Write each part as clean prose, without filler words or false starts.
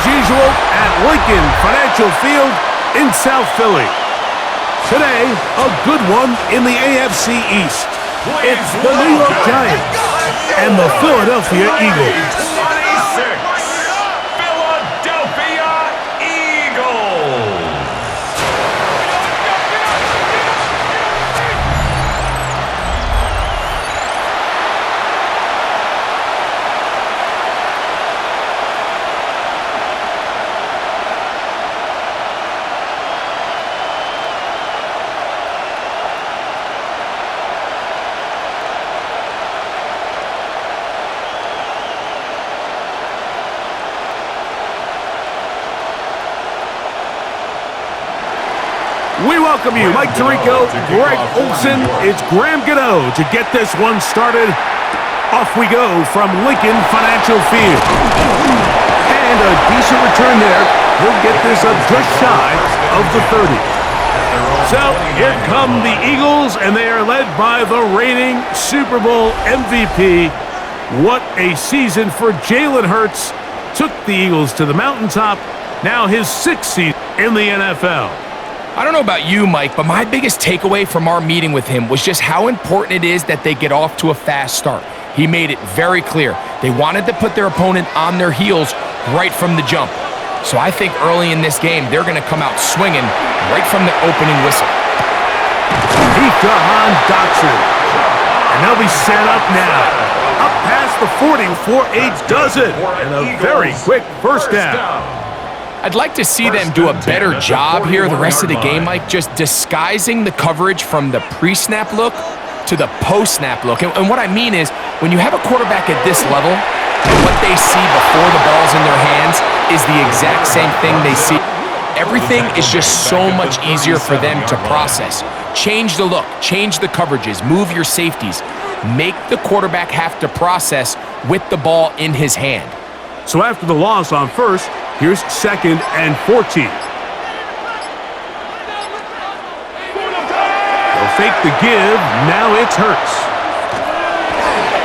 usual, at Lincoln Financial Field in South Philly. Today, a good one in the AFC East. It's the New York Giants and the Philadelphia Eagles. We welcome you, Mike Tirico, Greg Olson. It's Graham Gano to get this one started. Off we go from Lincoln Financial Field. And a decent return there. He'll get this up just shy of the 30. So here come the Eagles, and they are led by the reigning Super Bowl MVP. What a season for Jalen Hurts. Took the Eagles to the mountaintop. Now his 6th season in the NFL. I don't know about you, Mike, but my biggest takeaway from our meeting with him was just how important it is that they get off to a fast start. He made it very clear. They wanted to put their opponent on their heels right from the jump. So I think early in this game, they're going to come out swinging right from the opening whistle. Deep to Dotson. And they'll be set up now. Up past the 40 before 8 does it. And a very quick first down. I'd like to see them do a better job here the rest of the game, Mike, just disguising the coverage from the pre-snap look to the post-snap look. And what I mean is, when you have a quarterback at this level, what they see before the ball's in their hands is the exact same thing they see. Everything is just so much easier for them to process. Change the look, change the coverages, move your safeties. Make the quarterback have to process with the ball in his hand. So after the loss on first, here's 2nd and 14. They'll fake the give. Now it's Hurts.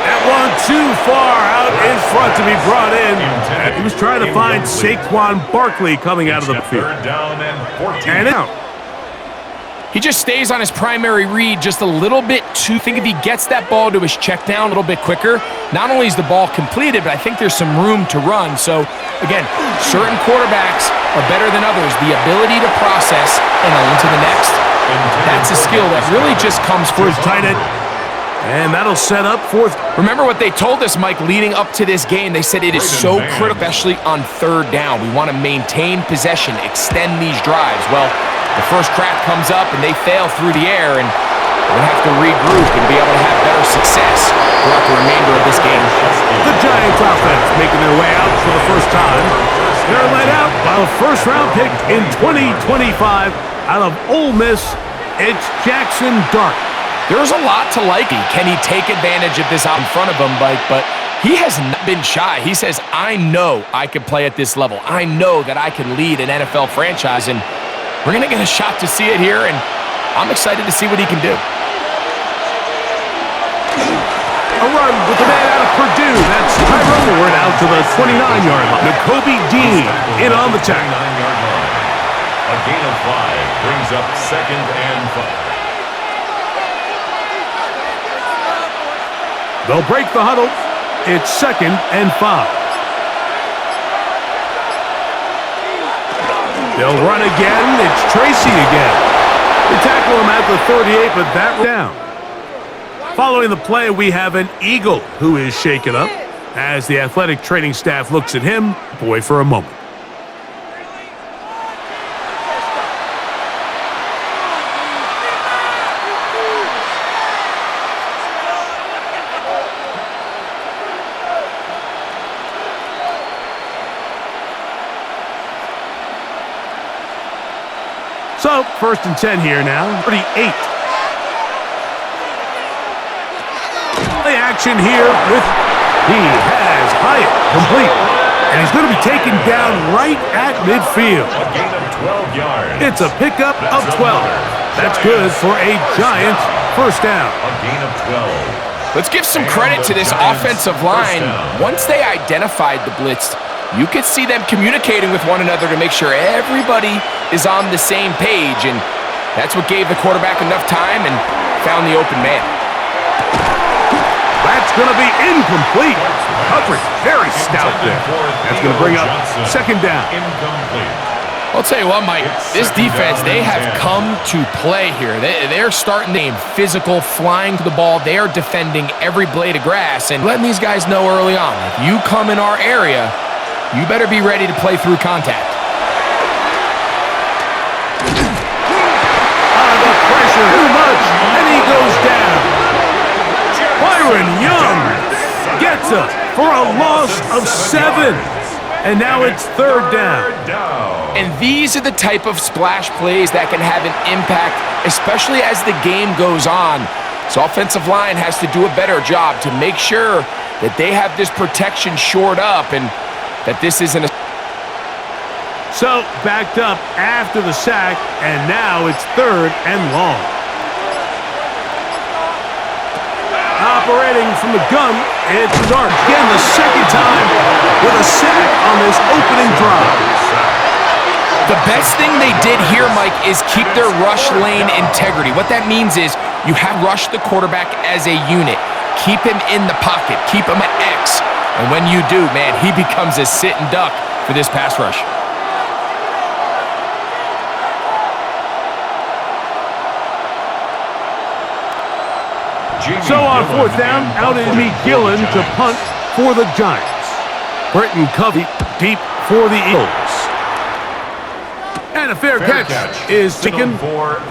That one too far out in front to be brought in. He was trying to find Saquon Barkley coming out of the field. And out. He just stays on his primary read just a little bit too. I think if he gets that ball to his check down a little bit quicker, not only is the ball completed, but I think there's some room to run. So, again, certain quarterbacks are better than others. The ability to process and on to the next, that's a skill that really just comes for his tight end. And that'll set up 4th. Remember what they told us, Mike, leading up to this game. They said it is so critical, especially on 3rd down. We want to maintain possession, extend these drives. Well, the first crack comes up and they fail through the air, and we'll have to regroup and be able to have better success throughout the remainder of this game. The Giants offense making their way out for the first time. They're led out by a first-round pick in 2025 out of Ole Miss. It's Jackson Dart. There's a lot to like. Can he take advantage of this out in front of him, Mike? But he has not been shy. He says, I know I can play at this level. I know that I can lead an NFL franchise, and we're going to get a shot to see it here, and I'm excited to see what he can do. A run with the man out of Purdue. That's Tyrone Ward out to the 29-yard line. Nakobe Dean in on the tackle. A gain of 5 brings up 2nd and 5. They'll break the huddle. It's 2nd and 5. They'll run again. It's Tracy again. They tackle him at the 38, but that down. Following the play, we have an Eagle who is shaken up as the athletic training staff looks at him, boy, for a moment. So, 1st and 10 here now. 38. The action here with he has Hyatt complete. And he's going to be taken down right at midfield. A gain of 12 yards. It's a pickup of 12. That's good for a Giants first down. A gain of 12. Let's give some credit to this offensive line. Once they identified the blitz, you could see them communicating with one another to make sure everybody is on the same page, and that's what gave the quarterback enough time and found the open man. That's going to be incomplete. Coverage very stout there. That's going to bring up second down. I'll tell you what, Mike, this defense, they have come to play here. They're starting the game physical, flying to the ball. They are defending every blade of grass and letting these guys know early on, if you come in our area, you better be ready to play through contact. The pressure too much, and he goes down. Byron Young gets up for a loss of 7. And now it's third down. And these are the type of splash plays that can have an impact, especially as the game goes on. So offensive line has to do a better job to make sure that they have this protection shored up and that this isn't a... So backed up after the sack, and now it's third and long. Operating from the gun, it's Dart again the second time with a sack on this opening drive. The best thing they did here, Mike, is keep their rush lane integrity. What that means is you have rushed the quarterback as a unit. Keep him in the pocket. Keep him at X. And when you do, man, he becomes a sit and duck for this pass rush. So on fourth down, out is Gillen to punt for the Giants. Britton Covey deep for the Eagles. And a fair catch is taken.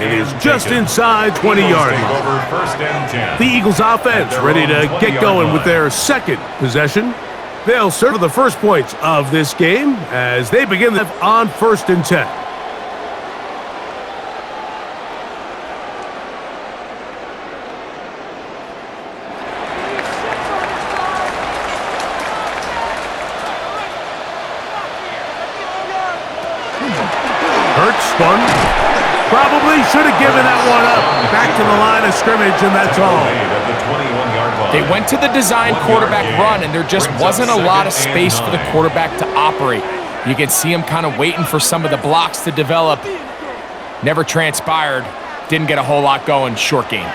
It is just inside 20-yard line. The Eagles offense ready to get going with their second possession. They'll serve the first points of this game as they begin on 1st and 10. Spun. Probably should have given that one up. Back to the line of scrimmage, and that's all. They went to the design quarterback run, and there just wasn't a lot of space for the quarterback to operate. You can see him kind of waiting for some of the blocks to develop. Never transpired. Didn't get a whole lot going. Short game.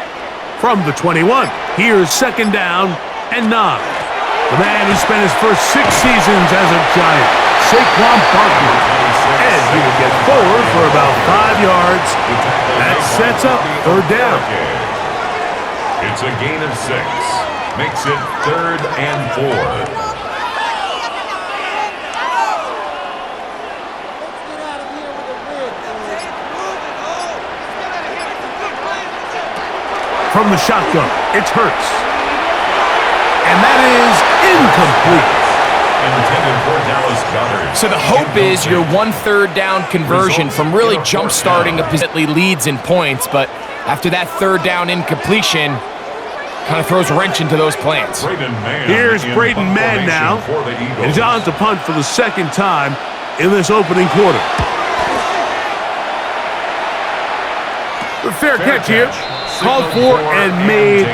From the 21, here's second down and 9. The man who spent his first 6 seasons as a Giant, Saquon Barkley. And he will get forward for about 5 yards. That sets up third down. It's a gain of 6. Makes it 3rd and 4. From the shotgun, it's Hurts. And that is incomplete. So the hope is your 1 3rd down conversion from really jump-starting a leads in points, but after that 3rd down incompletion, kind of throws a wrench into those plans. Here's Braden Mann now, and he's on to punt for the second time in this opening quarter. The fair catch here, called for and made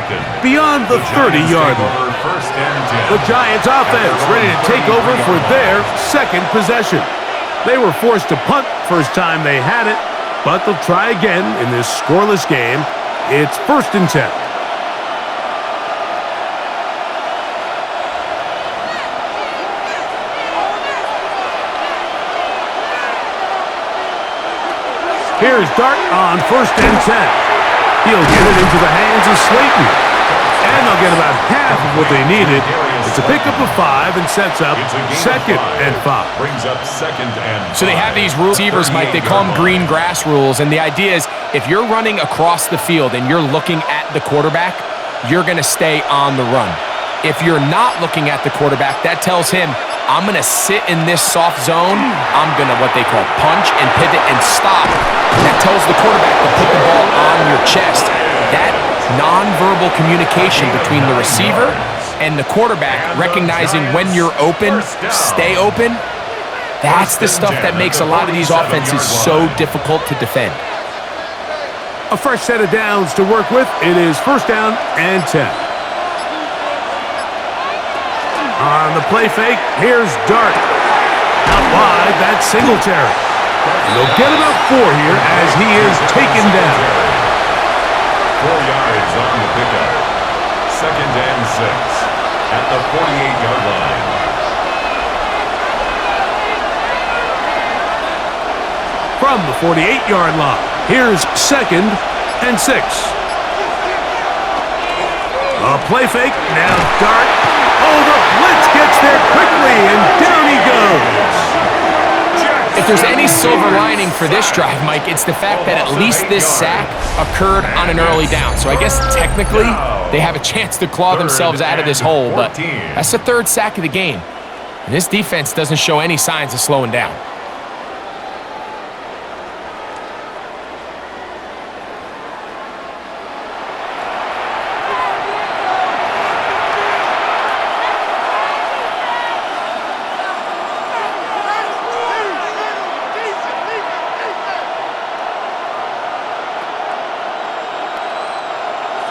beyond the 30-yard line. The Giants offense ready to take over for their second possession. They were forced to punt first time they had it, but they'll try again in this scoreless game. It's 1st and 10. Here's Dart on 1st and 10. He'll get it into the hands of Slayton. And they'll get about half of what they needed. It's a pickup of 5 and sets up 2nd and 5. Brings up 2nd and 5. So they have these receivers, Mike. They call them green grass rules. And the idea is if you're running across the field and you're looking at the quarterback, you're going to stay on the run. If you're not looking at the quarterback, that tells him, I'm going to sit in this soft zone. I'm going to what they call punch and pivot and stop. And that tells the quarterback to put the ball on your chest. That nonverbal communication between the receiver and the quarterback, recognizing when you're open, stay open, that's the stuff that makes a lot of these offenses so difficult to defend. A fresh set of downs to work with. It is 1st down and 10. On the play fake, here's Dart. wide, that's Singletary. And they'll get about 4 here as he is taken down. 4 yards on the pickup. 2nd and 6 at the 48-yard line. From the 48-yard line, here's 2nd and 6. A play fake, now Dart. Oh, the blitz gets there quickly, and down he goes. If there's any silver lining for this drive, Mike, it's the fact that at least this sack occurred on an early down. So I guess technically they have a chance to claw themselves out of this hole, but that's the 3rd sack of the game. And this defense doesn't show any signs of slowing down.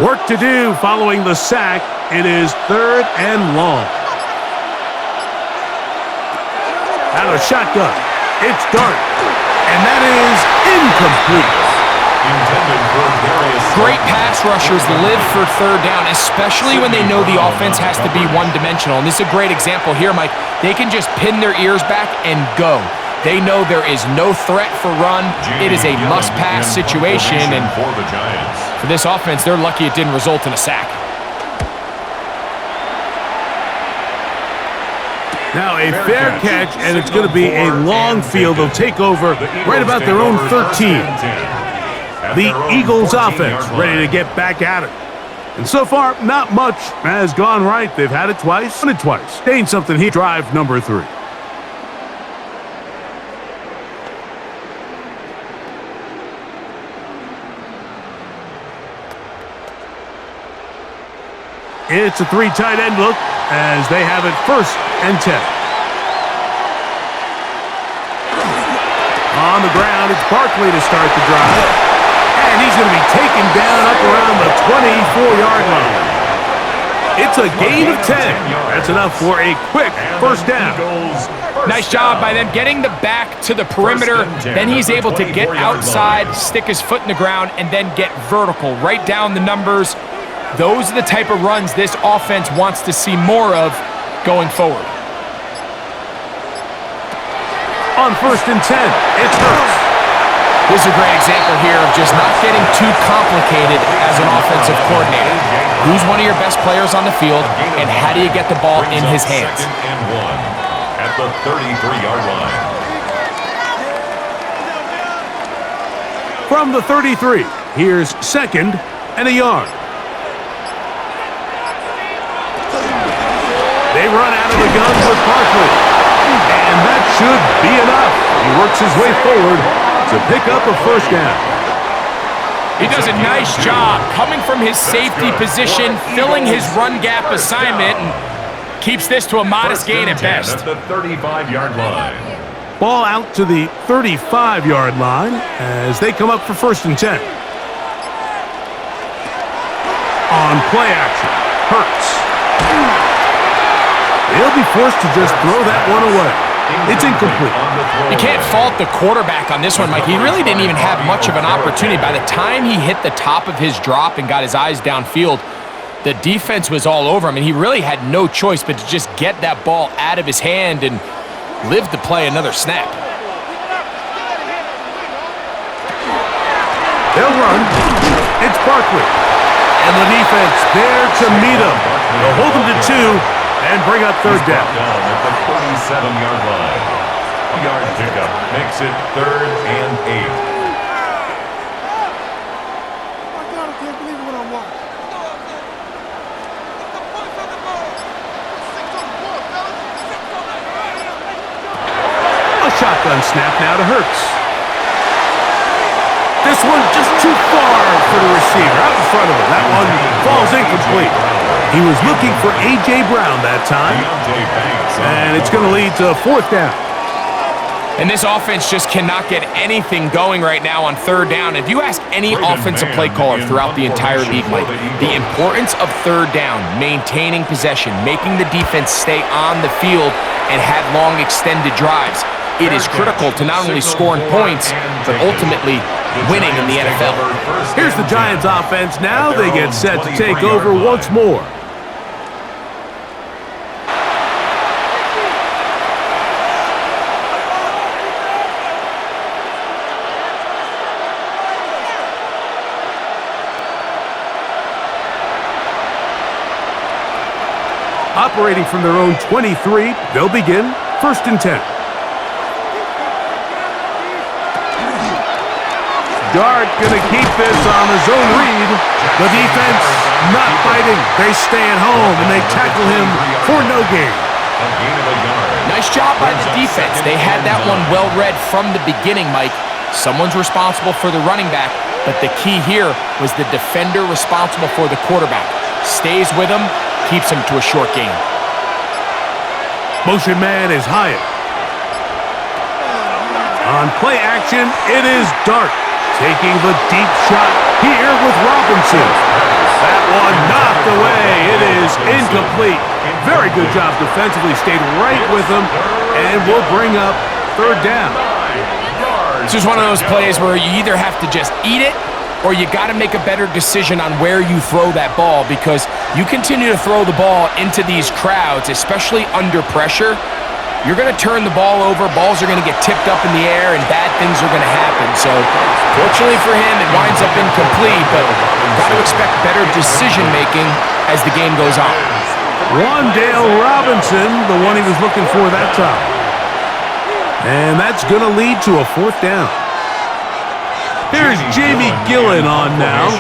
Work to do following the sack. It is 3rd and long. Out of shotgun. It's Dart. And that is incomplete. Great pass rushers live for 3rd down, especially when they know the offense has to be one-dimensional. And this is a great example here, Mike. They can just pin their ears back and go. They know there is no threat for run. It is a must-pass situation, and for this offense, they're lucky it didn't result in a sack. Now a fair catch, and it's going to be a long field. They'll take over right about their own 13. The Eagles offense ready to get back at it. And so far, not much has gone right. They've had it twice, won it twice. Gained something here. Drive number 3. It's a 3 tight end look as they have it 1st and 10. On the ground, it's Barkley to start the drive. And he's going to be taken down up around the 24-yard line. It's a gain of 10. That's enough for a quick 1st down. Nice job by them getting the back to the perimeter. Then he's able to get outside, stick his foot in the ground, and then get vertical. Right down the numbers. Those are the type of runs this offense wants to see more of going forward. On 1st and 10, it's Hurts. This is a great example here of just not getting too complicated as an offensive coordinator. Who's one of your best players on the field, and how do you get the ball in his hands? 2nd and 1 at the 33-yard line. From the 33, here's 2nd and a yard. They run out of the gun with Barkley. And that should be enough. He works his way forward to pick up a 1st down. He does a nice job coming from his safety position, filling his run gap assignment, and keeps this to a modest gain at best. At the 35-yard line. Ball out to the 35-yard line as they come up for 1st and 10. On play action, Hurts. He'll be forced to just throw that one away. It's incomplete. You can't fault the quarterback on this one, Mike. He really didn't even have much of an opportunity. By the time he hit the top of his drop and got his eyes downfield, the defense was all over him, and he really had no choice but to just get that ball out of his hand and live to play another snap. They'll run. It's Barkley. And the defense there to meet him. They'll hold him to 2. And bring up 3rd down. At the 47-yard line. Yard pickup makes it 3rd and 8. My God, I can't believe what I'm watching. A shotgun snap now to Hurts. This one just too far for the receiver. Out in front of him. That one falls incomplete. He was looking for A.J. Brown that time. And it's going to lead to a 4th down. And this offense just cannot get anything going right now on 3rd down. If you ask any offensive play caller throughout the entire league, Mike, the importance of 3rd down, maintaining possession, making the defense stay on the field and have long extended drives, it is critical to not only scoring points, but ultimately winning in the NFL. Here's the Giants offense now. They get set to take over once more. Operating from their own 23, they'll begin 1st and 10. Dart gonna keep this on his own read. The defense not fighting. They stay at home and they tackle him for no gain. Nice job by the defense. They had that one well read from the beginning, Mike. Someone's responsible for the running back, but the key here was the defender responsible for the quarterback. Stays with him, keeps him to a short gain. Motion man is Hyatt. On play action, it is Dart taking the deep shot here with Robinson. That one knocked away. It is incomplete. Very good job defensively. Stayed right with him and will bring up 3rd down. This is one of those plays where you either have to just eat it or you got to make a better decision on where you throw that ball, because you continue to throw the ball into these crowds, especially under pressure, you're going to turn the ball over, balls are going to get tipped up in the air, and bad things are going to happen. So, fortunately for him, it winds up incomplete, but got to expect better decision-making as the game goes on. Wandale Robinson, the one he was looking for that time. And that's going to lead to a 4th down. Here's Jamie Gillen on now,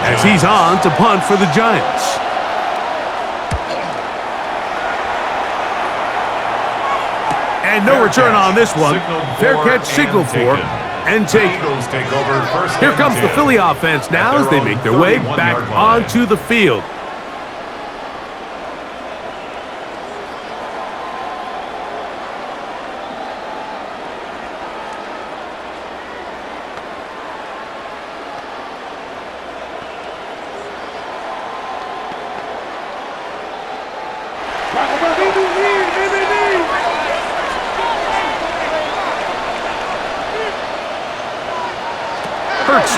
as he's on to punt for the Giants. And no return on this one. Fair catch signal for and take. Here comes the Philly offense now as they make their way back onto the field.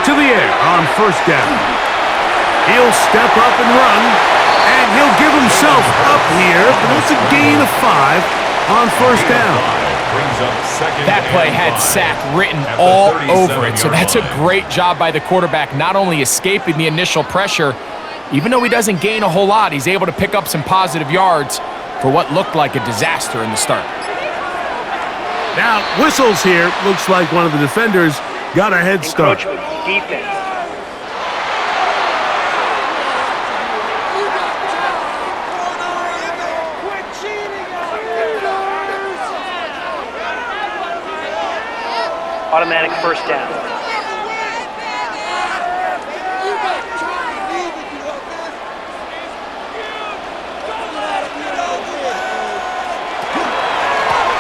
To the air on 1st down. He'll step up and run, and he'll give himself up here, but it's a gain of 5 on 1st down. That play had sack written all over it, so that's a great job by the quarterback, not only escaping the initial pressure, even though he doesn't gain a whole lot, he's able to pick up some positive yards for what looked like a disaster in the start. Now, whistles here. Looks like one of the defenders got a head start. Defense. Automatic 1st down.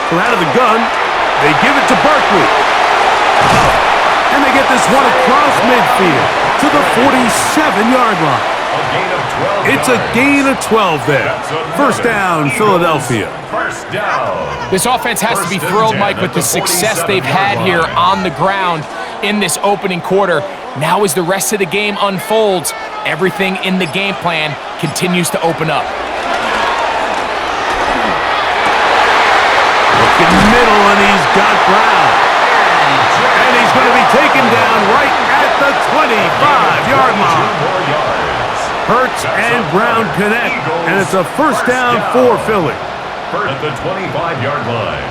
So out of the gun, they give it to Barkley. And they get this one across midfield to the 47-yard line. It's a gain of 12 there. 1st down, Philadelphia. This offense has to be thrilled, Mike, with the success they've had here on the ground in this opening quarter. Now as the rest of the game unfolds, everything in the game plan continues to open up. Look in the middle, and he's got Brown. And he's going to be taken down right at the 25-yard line. Hurts and Brown connect, and it's a 1st down for Philly. At the 25-yard line.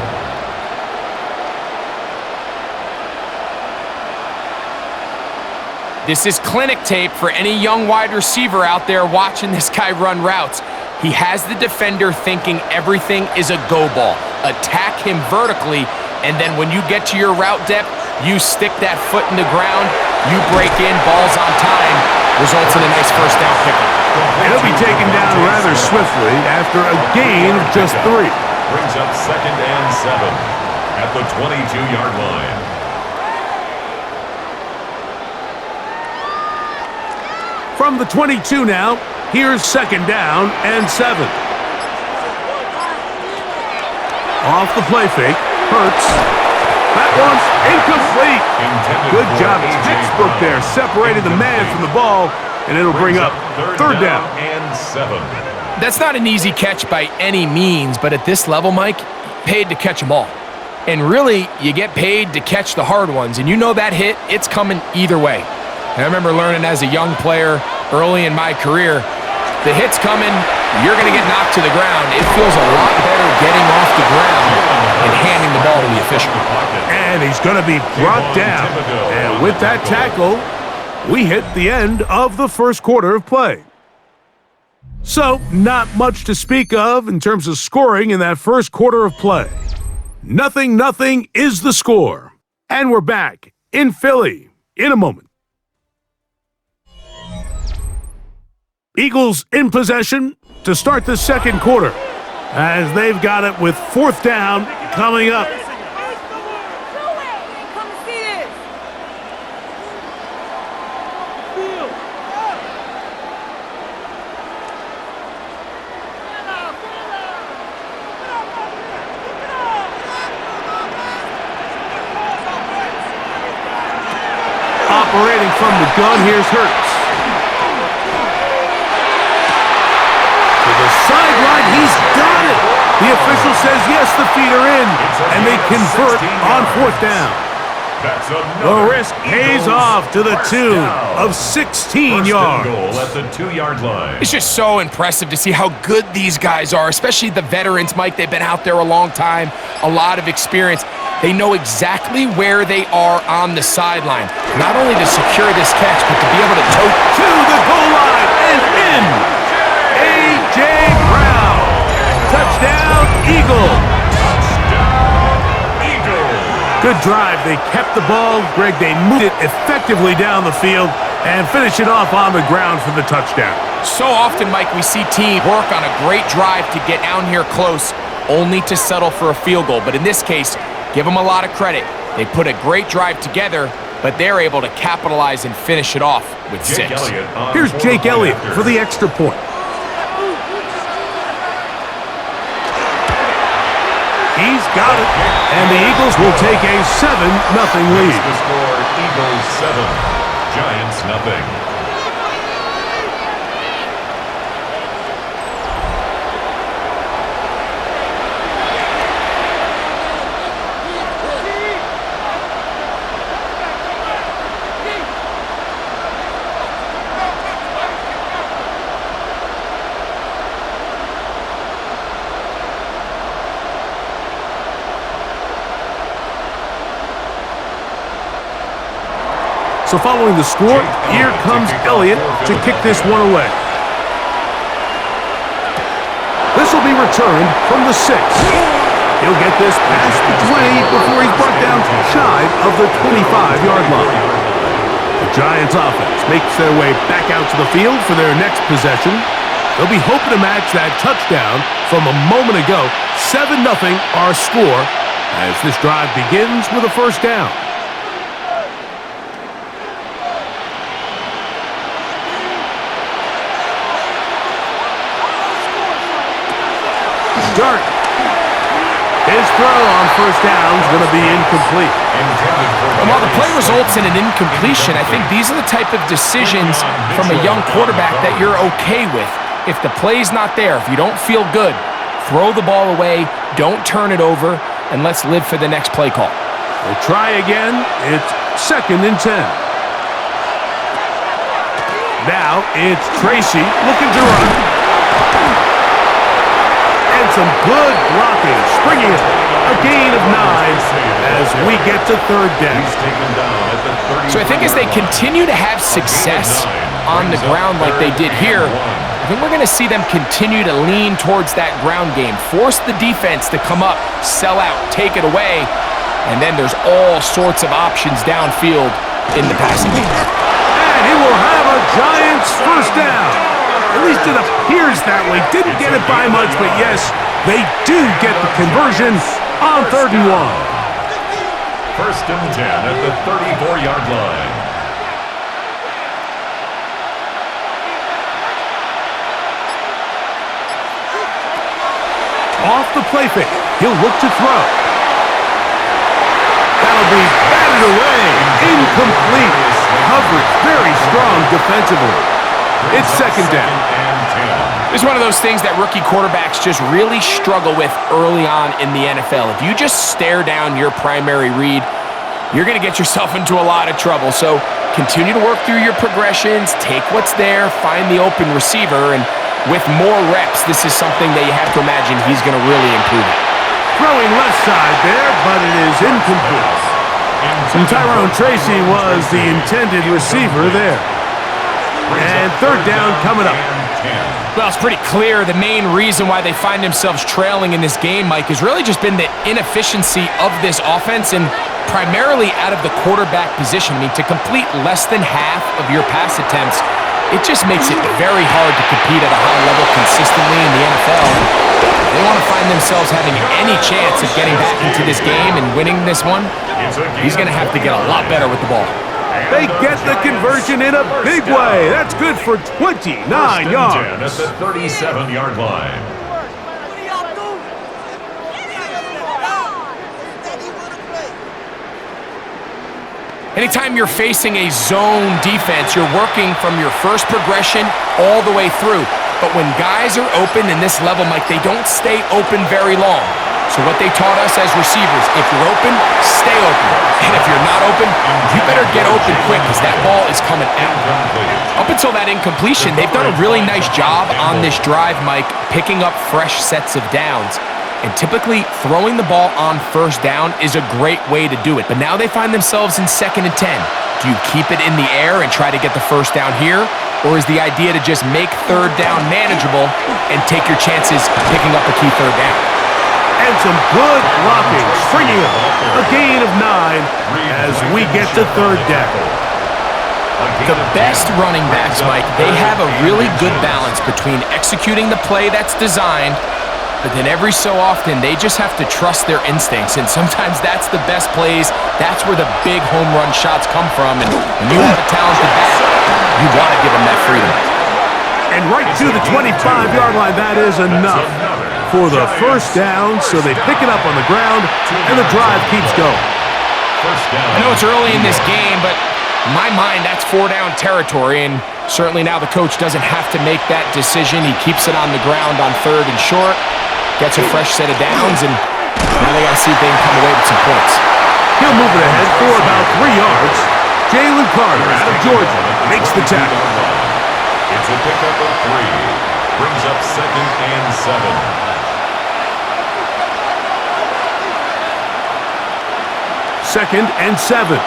This is clinic tape for any young wide receiver out there watching this guy run routes. He has the defender thinking everything is a go ball. Attack him vertically, and then when you get to your route depth, you stick that foot in the ground, you break in, balls on time, results in a nice 1st down pickup. He'll be taken down rather swiftly after a gain of just 3. Brings up 2nd and 7 at the 22-yard line. From the 22 now, here's 2nd down and 7. Off the play fake, Hurts. That one's incomplete. Good job, textbook there, separating the man from the ball, and it'll bring up third down. And 7. That's not an easy catch by any means, but at this level, Mike, paid to catch them all. And really, you get paid to catch the hard ones, and you know that hit, it's coming either way. And I remember learning as a young player early in my career, the hit's coming, you're going to get knocked to the ground. It feels a lot better getting off the ground and handing the ball to the official. And he's going to be brought down. And with that tackle, we hit the end of the first quarter of play. So, not much to speak of in terms of scoring in that first quarter of play. 0-0 is the score. And we're back in Philly in a moment. Eagles in possession to start the second quarter as they've got it with fourth down coming up. Operating from the gun, here's Hurts. To the sideline, he's got it. The official says yes, the feet are in, and they convert on fourth down. The risk pays off to the tune of 16 yards. Goal at the 2-yard line. It's just so impressive to see how good these guys are, especially the veterans, Mike. They've been out there a long time, a lot of experience. They know exactly where they are on the sideline, not only to secure this catch, but to be able to tote to the goal line and in. A.J. Brown. Touchdown, Eagle. Good drive. They kept the ball. Greg, they moved it effectively down the field and finish it off on the ground for the touchdown. So often, Mike, we see teams work on a great drive to get down here close, only to settle for a field goal. But in this case, give them a lot of credit. They put a great drive together, but they're able to capitalize and finish it off with 6. Here's Jake Elliott for the extra point. He's got it, and the Eagles will take a 7-0 lead. The score, Eagles 7, Giants 0. So following the score, here comes Elliott to kick this one away. This will be returned from the 6. He'll get this past the 20 before he's brought down shy of the 25-yard line. The Giants offense makes their way back out to the field for their next possession. They'll be hoping to match that touchdown from a moment ago. 7-0 our score as this drive begins with a first down. Dart. His throw on first down is going to be incomplete. And while the play results in an incompletion, I think these are the type of decisions from a young quarterback that you're okay with. If the play's not there, if you don't feel good, throw the ball away, don't turn it over, and let's live for the next play call. We'll try again. It's 2nd and 10. Now it's Tracy looking to run. And some good blocking, springing it. A gain of 9 as we get to third down. So I think as they continue to have success on the ground like they did here, I think we're going to see them continue to lean towards that ground game, force the defense to come up, sell out, take it away, and then there's all sorts of options downfield in the passing game. And he will have a Giants first down. At least it appears that way. Didn't get it by much, but yes, they do get the conversion on 3rd and 1. 1st and 10 at the 34-yard line. Off the play fake, he'll look to throw. That'll be batted away. Incomplete. Coverage very strong defensively. It's second down. It's one of those things that rookie quarterbacks just really struggle with early on in the NFL. If you just stare down your primary read, you're going to get yourself into a lot of trouble. So continue to work through your progressions, take what's there, find the open receiver, and with more reps, this is something that you have to imagine he's going to really improve it. Throwing left side there, but it is incomplete. And Tyrone Tracy was the intended receiver there. And third down coming up. Well, it's pretty clear the main reason why they find themselves trailing in this game, Mike, has really just been the inefficiency of this offense and primarily out of the quarterback position. I mean, to complete less than half of your pass attempts, it just makes it very hard to compete at a high level consistently in the NFL. If they want to find themselves having any chance of getting back into this game and winning this one, he's going to have to get a lot better with the ball. They get the conversion in a big way. That's good for 29 yards. At the 37-yard line. Anytime you're facing a zone defense, you're working from your first progression all the way through. But when guys are open in this level, Mike, they don't stay open very long. So what they taught us as receivers, if you're open, stay open. And if you're not open, you better get open quick because that ball is coming out. Up until that incompletion, they've done a really nice job on this drive, Mike, picking up fresh sets of downs. And typically, throwing the ball on first down is a great way to do it. But now they find themselves in 2nd and 10. Do you keep it in the air and try to get the first down here? Or is the idea to just make third down manageable and take your chances picking up a key third down? And some good blocking, stringing up a gain of 9 as we get to third down. The best running backs, Mike, they have a really good balance between executing the play that's designed, but then every so often they just have to trust their instincts, and sometimes that's the best plays. That's where the big home run shots come from, and when you have a talented back, you want to give them that freedom. And right to the 25-yard line, that is enough for the first down, so they pick it up on the ground, and the drive keeps going. I know it's early in this game, but in my mind, that's 4-down territory, and certainly now the coach doesn't have to make that decision. He keeps it on the ground on 3rd and short, gets a fresh set of downs, and now they got to see if they can come away with some points. He'll move it ahead for about 3 yards. Jalen Carter out of Georgia makes the tackle. It's a pickup of 3. Brings up 2nd and 7. 2nd and 7.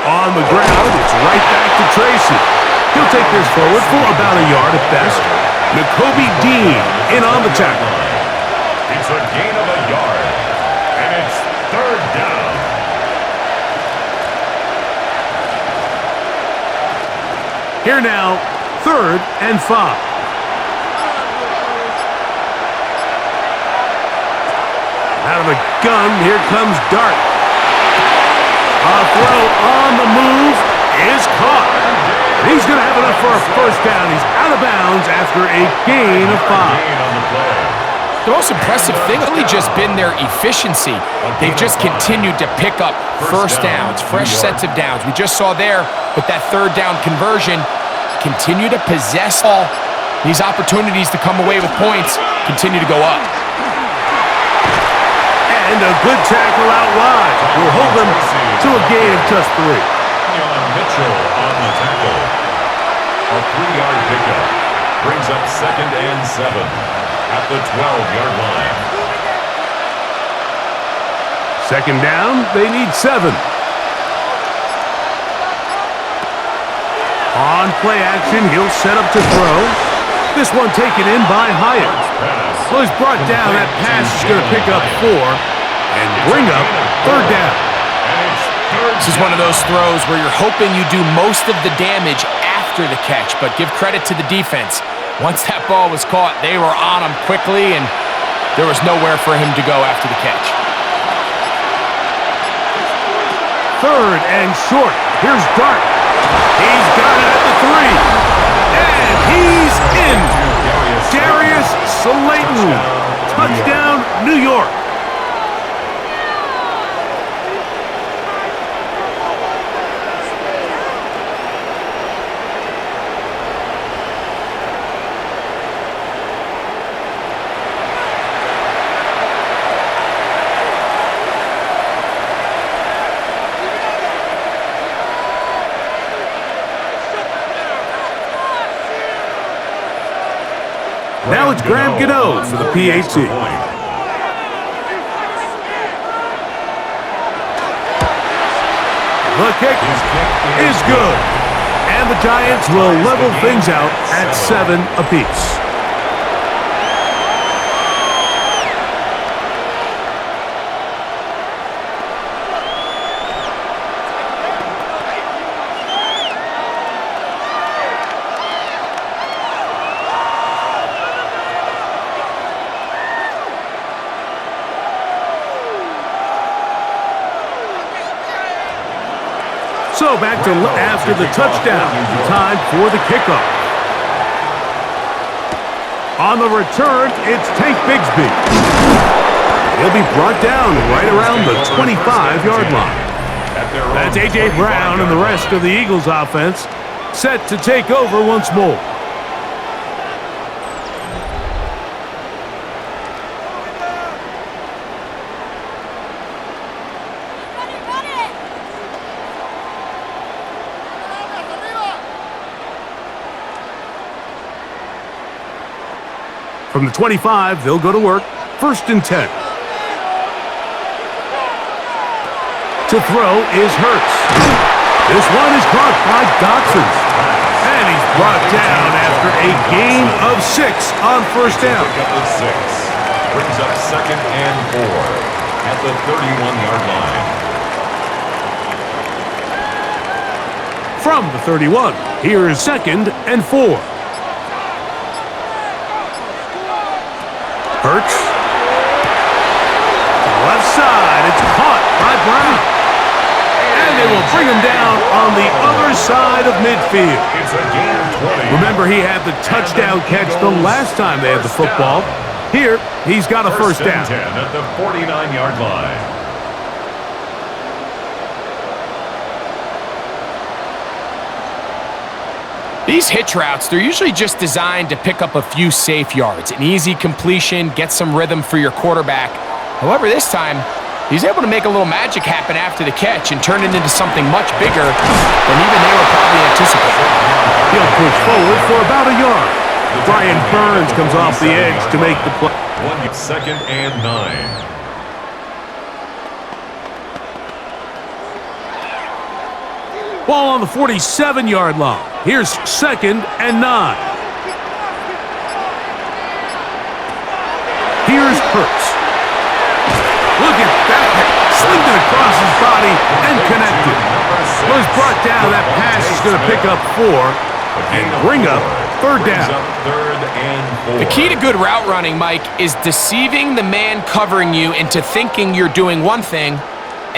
On the ground, it's right back to Tracy. He'll take this forward for about a yard at best. N'Kobe Dean in on the tackle. It's a gain of a yard, and it's 3rd down. Here now, 3rd and 5. Out of the gun, here comes Dart. A throw on the move is caught. He's going to have enough for a first down. He's out of bounds after a gain of 5. The most impressive thing has really just been their efficiency. They've just continued to pick up first downs, fresh sets of downs. We just saw there with that 3rd down conversion, continue to possess all these opportunities to come away with points, continue to go up. And a good tackle out wide will hold them to a gain of just 3. Mitchell on the tackle. A 3-yard pickup. Brings up 2nd and 7 at the 12-yard line. 2nd down, they need 7. On play action, he'll set up to throw. This one taken in by Hyatt. Well, he's brought down. That pass is going to pick up 4 and bring up 3rd down. This is one of those throws where you're hoping you do most of the damage after the catch, but give credit to the defense. Once that ball was caught, they were on him quickly, and there was nowhere for him to go after the catch. 3rd and short. Here's Dart. He's got it at the 3. And he's in. Darius Slayton. Touchdown, New York. Now it's Graham Gano for the PAT. The kick is good. And the Giants will level things out at 7 apiece. So back to after the touchdown, time for the kickoff. On the return, it's Tank Bigsby. He'll be brought down right around the 25-yard line. That's A.J. Brown and the rest of the Eagles offense set to take over once more. From the 25, they'll go to work. 1st and 10. To throw is Hurts. This one is caught by Dotson. And he's brought down after a gain of 6 on 1st down. Brings up 2nd and 4 at the 31-yard line. From the 31, here is 2nd and 4. Hurts. Left side, it's caught by Brown. And they will bring him down on the other side of midfield. It's a gain of 20. Remember, he had the touchdown catch the last time they had the football. Here, he's got a 1st down. 10 at the 49-yard line. These hitch routes, they're usually just designed to pick up a few safe yards. An easy completion, get some rhythm for your quarterback. However, this time, he's able to make a little magic happen after the catch and turn it into something much bigger than even they were probably anticipating. He'll push forward for about a yard. Brian Burns comes off the edge to make the play. 2nd and 9. Ball on the 47-yard line. Here's 2nd and 9. Here's Hurts. Look at that. Slinged it across his body and connected. Was brought down. That pass is going to pick up 4 and bring up 3rd down. The key to good route running, Mike, is deceiving the man covering you into thinking you're doing one thing,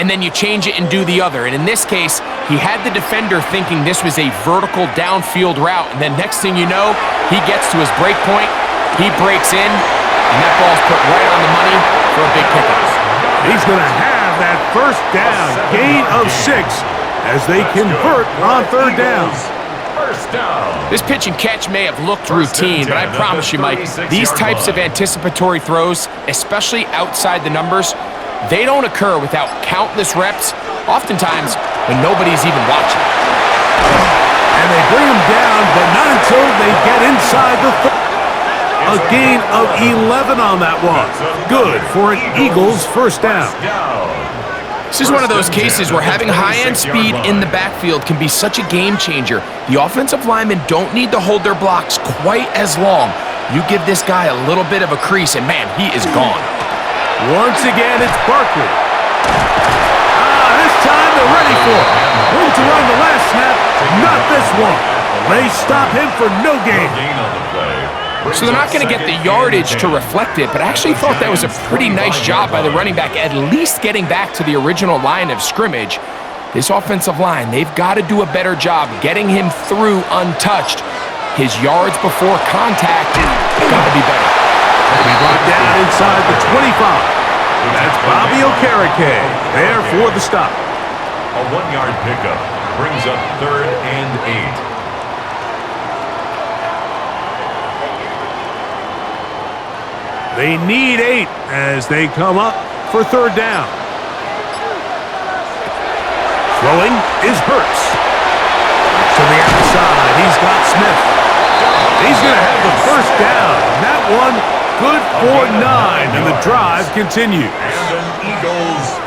and then you change it and do the other. And in this case, he had the defender thinking this was a vertical downfield route, and then next thing you know, he gets to his break point, he breaks in, and that ball's put right on the money for a big pickup. He's going to have that 1st down, gain of 6, as they convert on 3rd down. This pitch and catch may have looked routine, but I promise you, Mike, these types of anticipatory throws, especially outside the numbers, they don't occur without countless reps, oftentimes when nobody's even watching. And they bring him down, but not until they get inside the a gain of 11 on that one. Good for an Eagles 1st down. This is one of those cases where having high-end speed in the backfield can be such a game changer. The offensive linemen don't need to hold their blocks quite as long. You give this guy a little bit of a crease, and man, he is gone. Once again, it's Barkley. This time they're ready for it. Room to run the last snap, not this one. They stop him for no gain. So they're not going to get the yardage to reflect it, but I actually thought that was a pretty nice job by the running back, at least getting back to the original line of scrimmage. This offensive line, they've got to do a better job getting him through untouched. His yards before contact got to be better. He'll be brought down inside the 25. That's Bobby Okereke there for the stop. A 1-yard pickup brings up 3rd and 8. They need 8 as they come up for 3rd down. Throwing is Hurts. To the outside, he's got Smith. He's going to have the 1st down. That one good for 9, and the drive continues.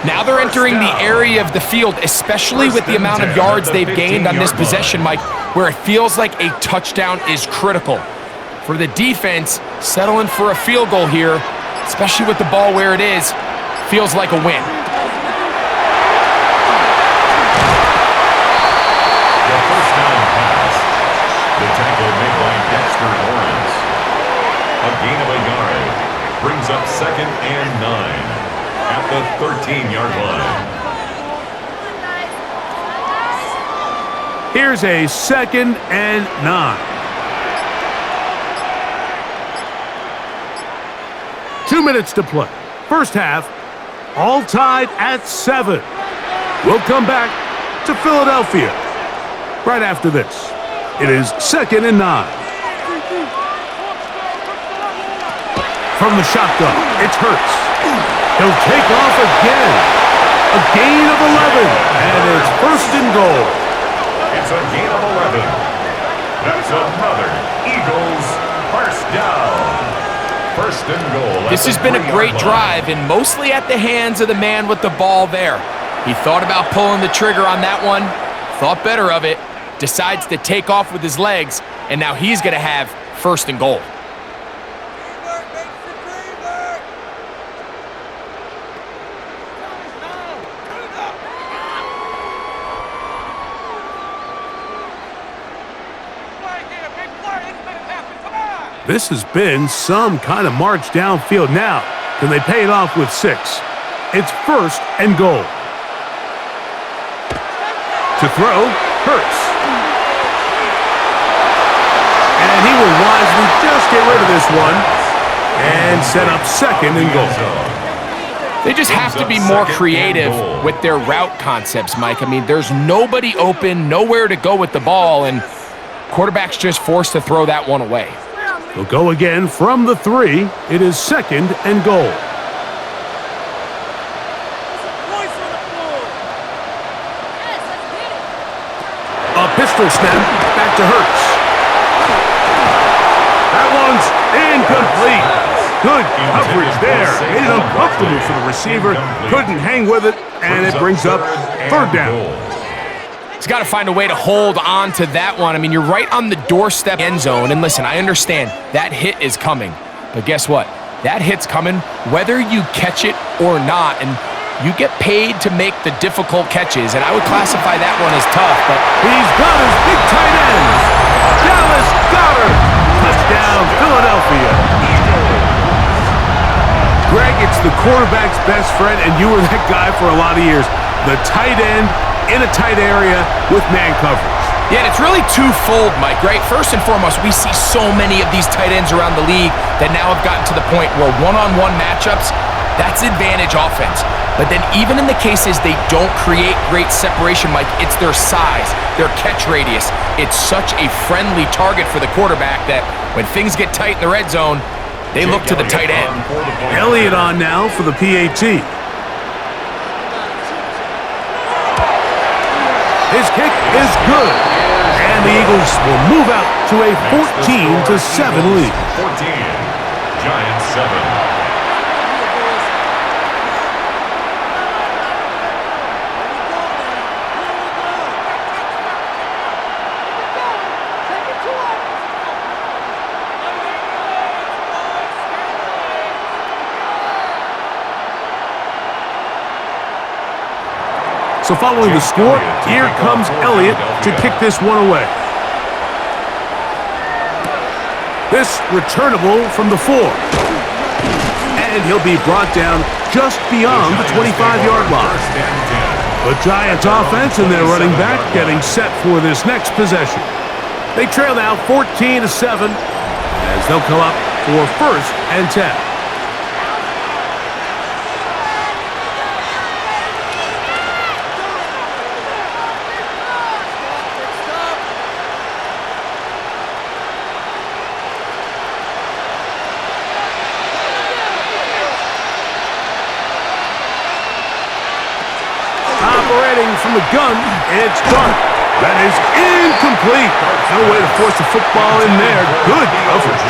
Now they're entering the area of the field, especially with the amount of yards they've gained on this possession, Mike, where it feels like a touchdown is critical. For the defense, settling for a field goal here, especially with the ball where it is, feels like a win. The 1st down pass. The tackle made by Dexter Lawrence. A gain of a yard brings up 2nd and 9 at the 13-yard line. Here's a 2nd and 9. 2 minutes to play. First half, all tied at 7. We'll come back to Philadelphia right after this. It is 2nd and 9. From the shotgun, it's Hurts. He'll take off again. A gain of 11, and it's 1st and goal. It's a gain of 11. That's another Eagles 1st down. 1st and goal. This has been a great drive, and mostly at the hands of the man with the ball there. He thought about pulling the trigger on that one, thought better of it, decides to take off with his legs, and now he's going to have 1st and goal. This has been some kind of march downfield. Now, can they pay it off with 6? It's 1st and goal. To throw, Hurts. And he will wisely just get rid of this one and set up 2nd and goal. They just have to be more creative with their route concepts, Mike. I mean, there's nobody open, nowhere to go with the ball, and quarterback's just forced to throw that one away. They'll go again from the 3. It is 2nd and goal. A pistol snap back to Hurts. That one's incomplete. Good coverage there. Made it uncomfortable for the receiver. Couldn't hang with it, and it brings up 3rd down. He's got to find a way to hold on to that one. I mean, you're right on the doorstep end zone. And listen, I understand that hit is coming. But guess what? That hit's coming whether you catch it or not. And you get paid to make the difficult catches. And I would classify that one as tough. But he's got his big tight end. Dallas Goedert. Touchdown, Philadelphia. Greg, it's the quarterback's best friend, and you were that guy for a lot of years. The tight end in a tight area with man coverage. Yeah, and it's really twofold, Mike, right? First and foremost, we see so many of these tight ends around the league that now have gotten to the point where one-on-one matchups, that's advantage offense. But then even in the cases they don't create great separation, Mike, it's their size, their catch radius. It's such a friendly target for the quarterback that when things get tight in the red zone, they look to the tight end. Elliott on now for the PAT. His kick is good, and the Eagles will move out to a 14-7 lead. 14, Giants 7. So following the score, here comes Elliott to kick this one away. This returnable from the 4. And he'll be brought down just beyond the 25-yard line. The Giants offense and their running back getting set for this next possession. They trail now 14-7 as they'll come up to for 1st and 10. Operating from the gun, it's Dart. That is incomplete. No way to force the football in there. Good coverage.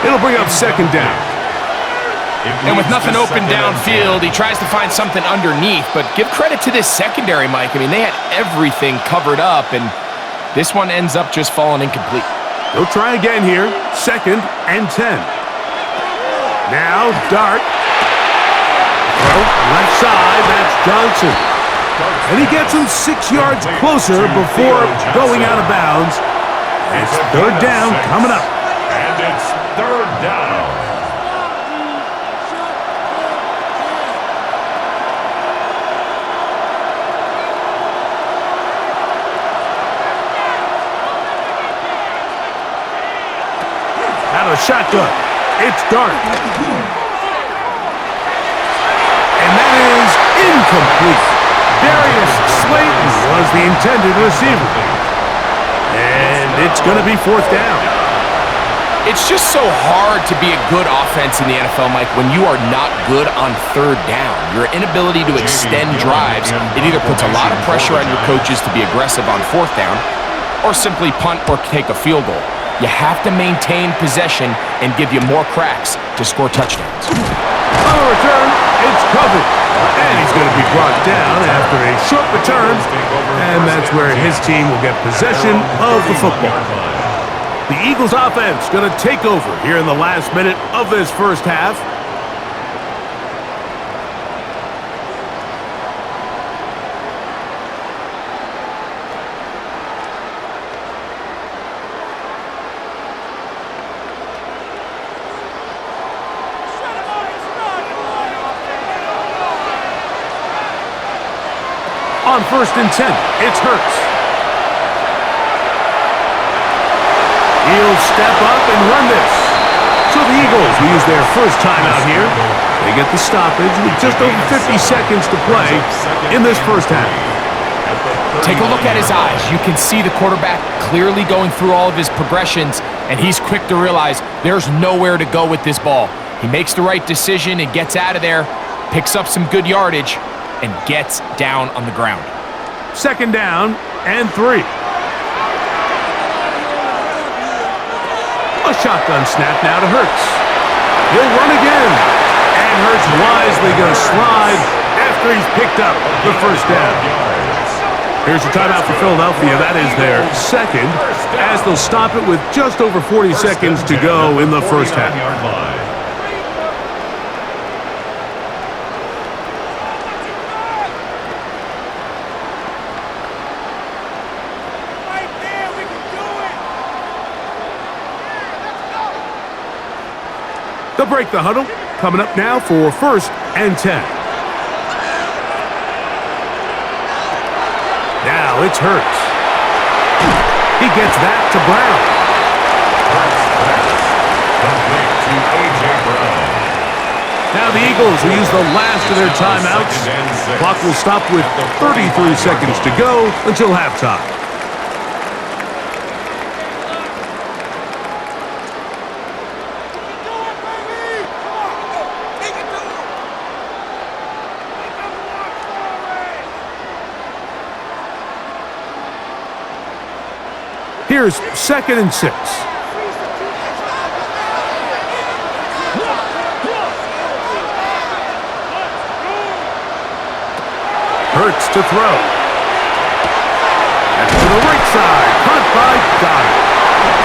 It'll bring up 2nd down. And with nothing open downfield, he tries to find something underneath. But give credit to this secondary, Mike. I mean, they had everything covered up, and this one ends up just falling incomplete. They'll try again here. 2nd and 10. Now, Dart. Throw, left side, that's Johnson. And he gets him 6 yards closer before going out of bounds. It's 3rd down coming up. And it's 3rd down. Out of the shotgun, it's Dart. And that is incomplete. Darius Slayton was the intended receiver. And it's going to be 4th down. It's just so hard to be a good offense in the NFL, Mike, when you are not good on 3rd down. Your inability to extend drives, it either puts a lot of pressure on your coaches to be aggressive on 4th down or simply punt or take a field goal. You have to maintain possession and give you more cracks to score touchdowns. On the return, it's covered. And he's going to be brought down after a short return. And that's where his team will get possession of the football. The Eagles offense going to take over here in the last minute of this first half. On 1st and 10, it's Hurts. He'll step up and run this. So the Eagles will use their first timeout here. They get the stoppage with just over 50 seconds to play in this first half. Take a look at his eyes. You can see the quarterback clearly going through all of his progressions, and he's quick to realize there's nowhere to go with this ball. He makes the right decision and gets out of there, picks up some good yardage, and gets down on the ground. 2nd down and 3. A shotgun snap now to Hurts. He'll run again. And Hurts wisely going to slide after he's picked up the 1st down. Here's the timeout for Philadelphia. That is their 2nd, as they'll stop it with just over 40 seconds to go in the first half. They'll break the huddle. Coming up now for 1st and 10. Now it's Hurts. He gets that to Brown. Now the Eagles will use the last of their timeouts. Clock will stop with 33 seconds to go until halftime. Here's 2nd and 6. Hurts to throw. That's to the right side. Caught by Goddard.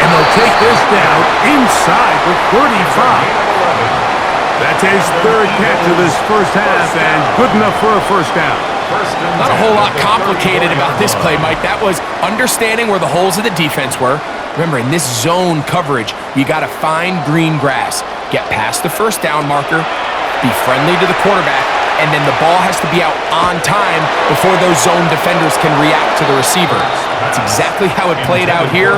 And they'll take this down inside the 35. That's his 3rd catch of this first half and good enough for a 1st down. Not a whole lot complicated about this play, Mike. That was understanding where the holes of the defense were. Remember, in this zone coverage, you got to find green grass. Get past the 1st down marker, be friendly to the quarterback, and then the ball has to be out on time before those zone defenders can react to the receiver. That's exactly how it played out here.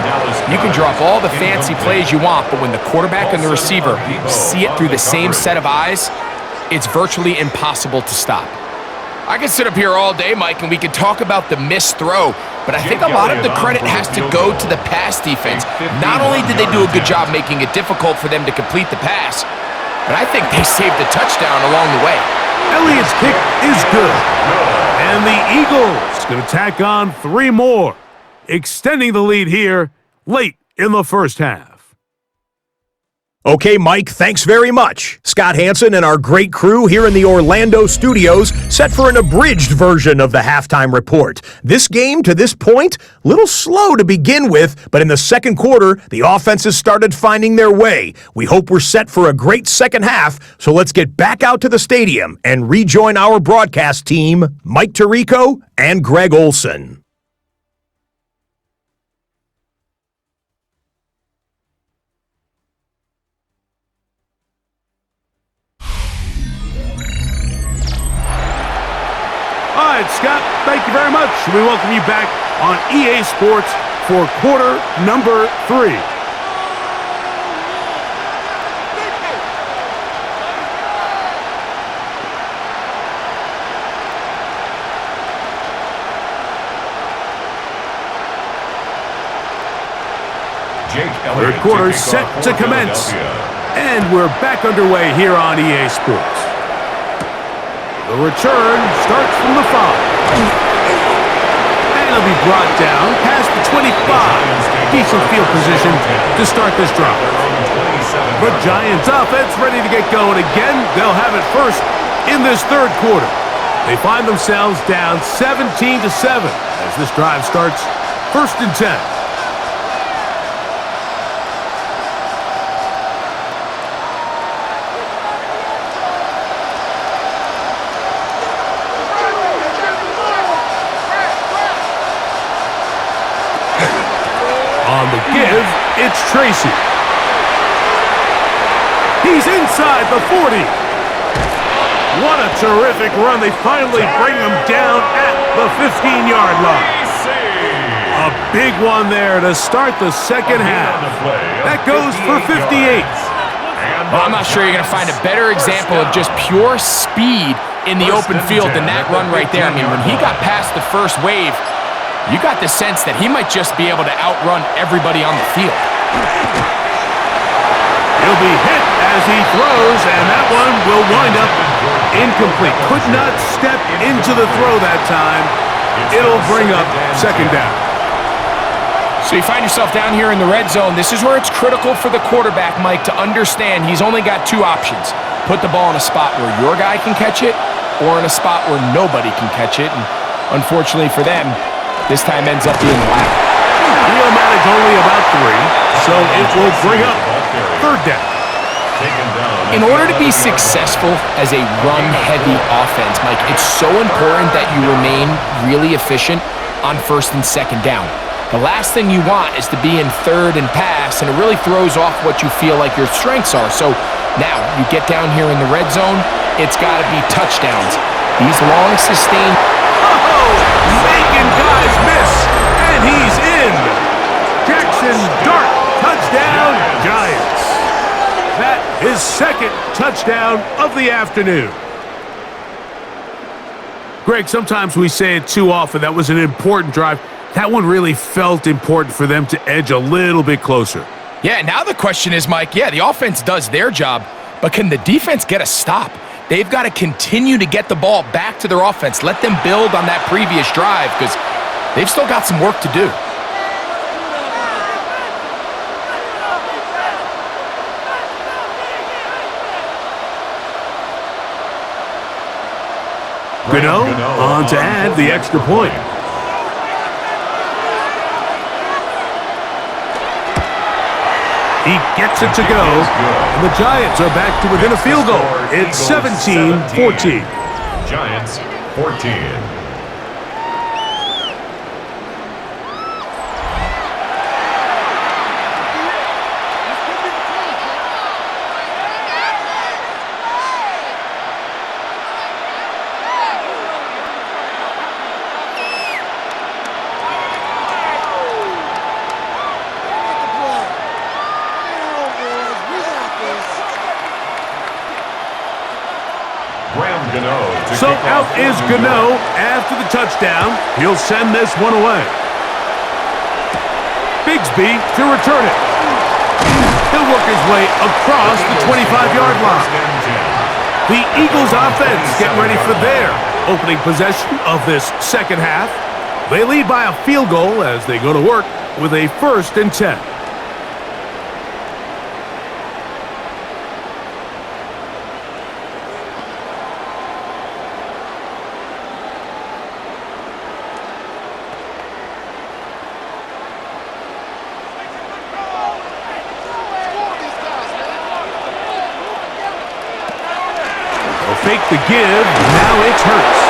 You can drop all the fancy plays you want, but when the quarterback and the receiver see it through the same set of eyes, it's virtually impossible to stop. I could sit up here all day, Mike, and we could talk about the missed throw, but I think a lot of the credit has to go to the pass defense. Not only did they do a good job making it difficult for them to complete the pass, but I think they saved the touchdown along the way. Elliott's kick is good. And the Eagles going to tack on 3 more, extending the lead here late in the first half. Okay, Mike, thanks very much. Scott Hansen and our great crew here in the Orlando studios set for an abridged version of the halftime report. This game, to this point, a little slow to begin with, but in the second quarter, the offenses started finding their way. We hope we're set for a great second half, so let's get back out to the stadium and rejoin our broadcast team, Mike Tirico and Greg Olson. All right, Scott, thank you very much. We welcome you back on EA Sports for quarter number 3. Third quarter set to commence. And we're back underway here on EA Sports. The return starts from the 5. And it'll be brought down past the 25. Decent field position to start this drive. The Giants offense ready to get going again. They'll have it first in this third quarter. They find themselves down 17-7 as this drive starts 1st and 10. On the give, it's Tracy. He's inside the 40. What a terrific run. They finally bring him down at the 15-yard line. A big one there to start the second half. That goes for 58. Well, I'm not sure you're going to find a better example of just pure speed in the open field than that run right there. I mean, when he got past the first wave, you got the sense that he might just be able to outrun everybody on the field. He'll be hit as he throws, and that one will wind up incomplete. Could not step into the throw that time. It'll bring up second down. So you find yourself down here in the red zone. This is where it's critical for the quarterback, Mike, to understand he's only got 2 options. Put the ball in a spot where your guy can catch it, or in a spot where nobody can catch it. And unfortunately for them, this time ends up being loud. He'll manage only about 3, so it will bring up third down. In order to be successful as a run-heavy offense, Mike, it's so important that you remain really efficient on 1st and 2nd down. The last thing you want is to be in 3rd and pass, and it really throws off what you feel like your strengths are. So now you get down here in the red zone, it's got to be touchdowns. These long sustained... Making guys miss, and he's in. Jackson Dart, touchdown, Giants. That is 2nd touchdown of the afternoon. Greg, sometimes we say it too often. That was an important drive. That one really felt important for them to edge a little bit closer. Yeah, now the question is, Mike, the offense does their job, but can the defense get a stop? They've got to continue to get the ball back to their offense. Let them build on that previous drive because they've still got some work to do. Gano on to add the extra point. He gets it to go, and the Giants are back to within a field goal. It's 17-14. Giants 14. So out is Gano after the touchdown. He'll send this one away. Bigsby to return it. He'll work his way across the 25-yard line. The Eagles offense getting ready for their opening possession of this second half. They lead by a field goal as they go to work with a 1st and 10. Fake the give, now it's Hurts.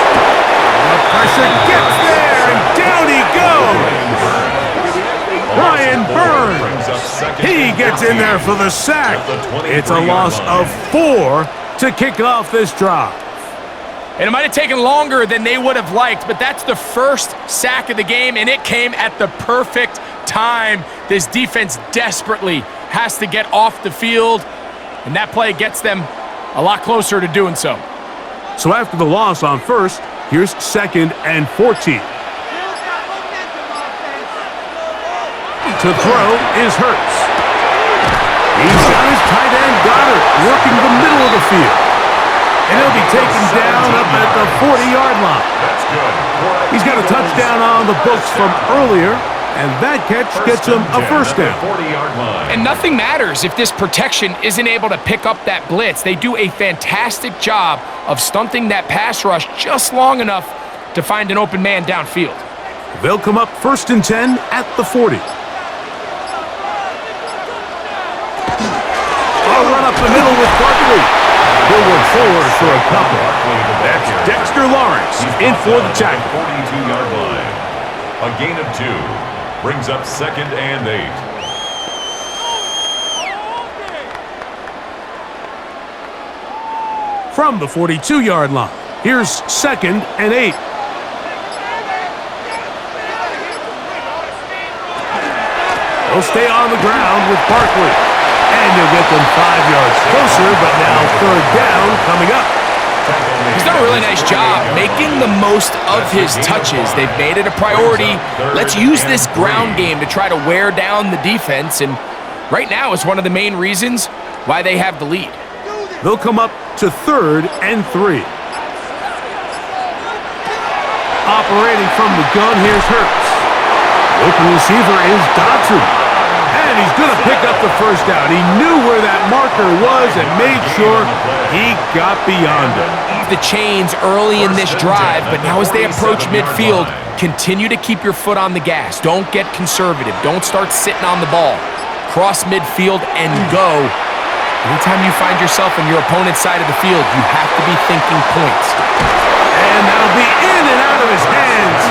The pressure gets there, and down he goes! Brian Burns! He gets in there for the sack. It's a loss of 4 to kick off this drive. And it might have taken longer than they would have liked, but that's the first sack of the game, and it came at the perfect time. This defense desperately has to get off the field, and that play gets them a lot closer to doing so. So after the loss on 1st, here's 2nd and 14. To throw is Hurts. He's got his tight end Goddard working the middle of the field. And he'll be taken down up at the 40-yard line. He's got a touchdown on the books from earlier, and that catch gets him a 1st down. And nothing matters if this protection isn't able to pick up that blitz. They do a fantastic job of stunting that pass rush just long enough to find an open man downfield. They'll come up 1st and 10 at the 40. A run up the middle with Barkley. He'll work forward for a couple. That's Dexter Lawrence in for the tackle. 42-yard line. A gain of 2. Brings up 2nd and 8. From the 42-yard line, here's 2nd and 8. He'll stay on the ground with Barkley. And he'll get them 5 yards closer, but now 3rd down coming up. He's done a really nice job making the most of his touches. They've made it a priority. Let's use this ground game to try to wear down the defense, and right now is one of the main reasons why they have the lead. They'll come up to 3rd and 3. Operating from the gun, here's Hurts. Open receiver is Dodson. And he's going to pick up the 1st down. He knew where that marker was and made sure he got beyond it. The chains early in this drive, but now as they approach midfield, continue to keep your foot on the gas. Don't get conservative. Don't start sitting on the ball. Cross midfield and go. Anytime you find yourself on your opponent's side of the field, you have to be thinking points. And that'll be in and out of his hands.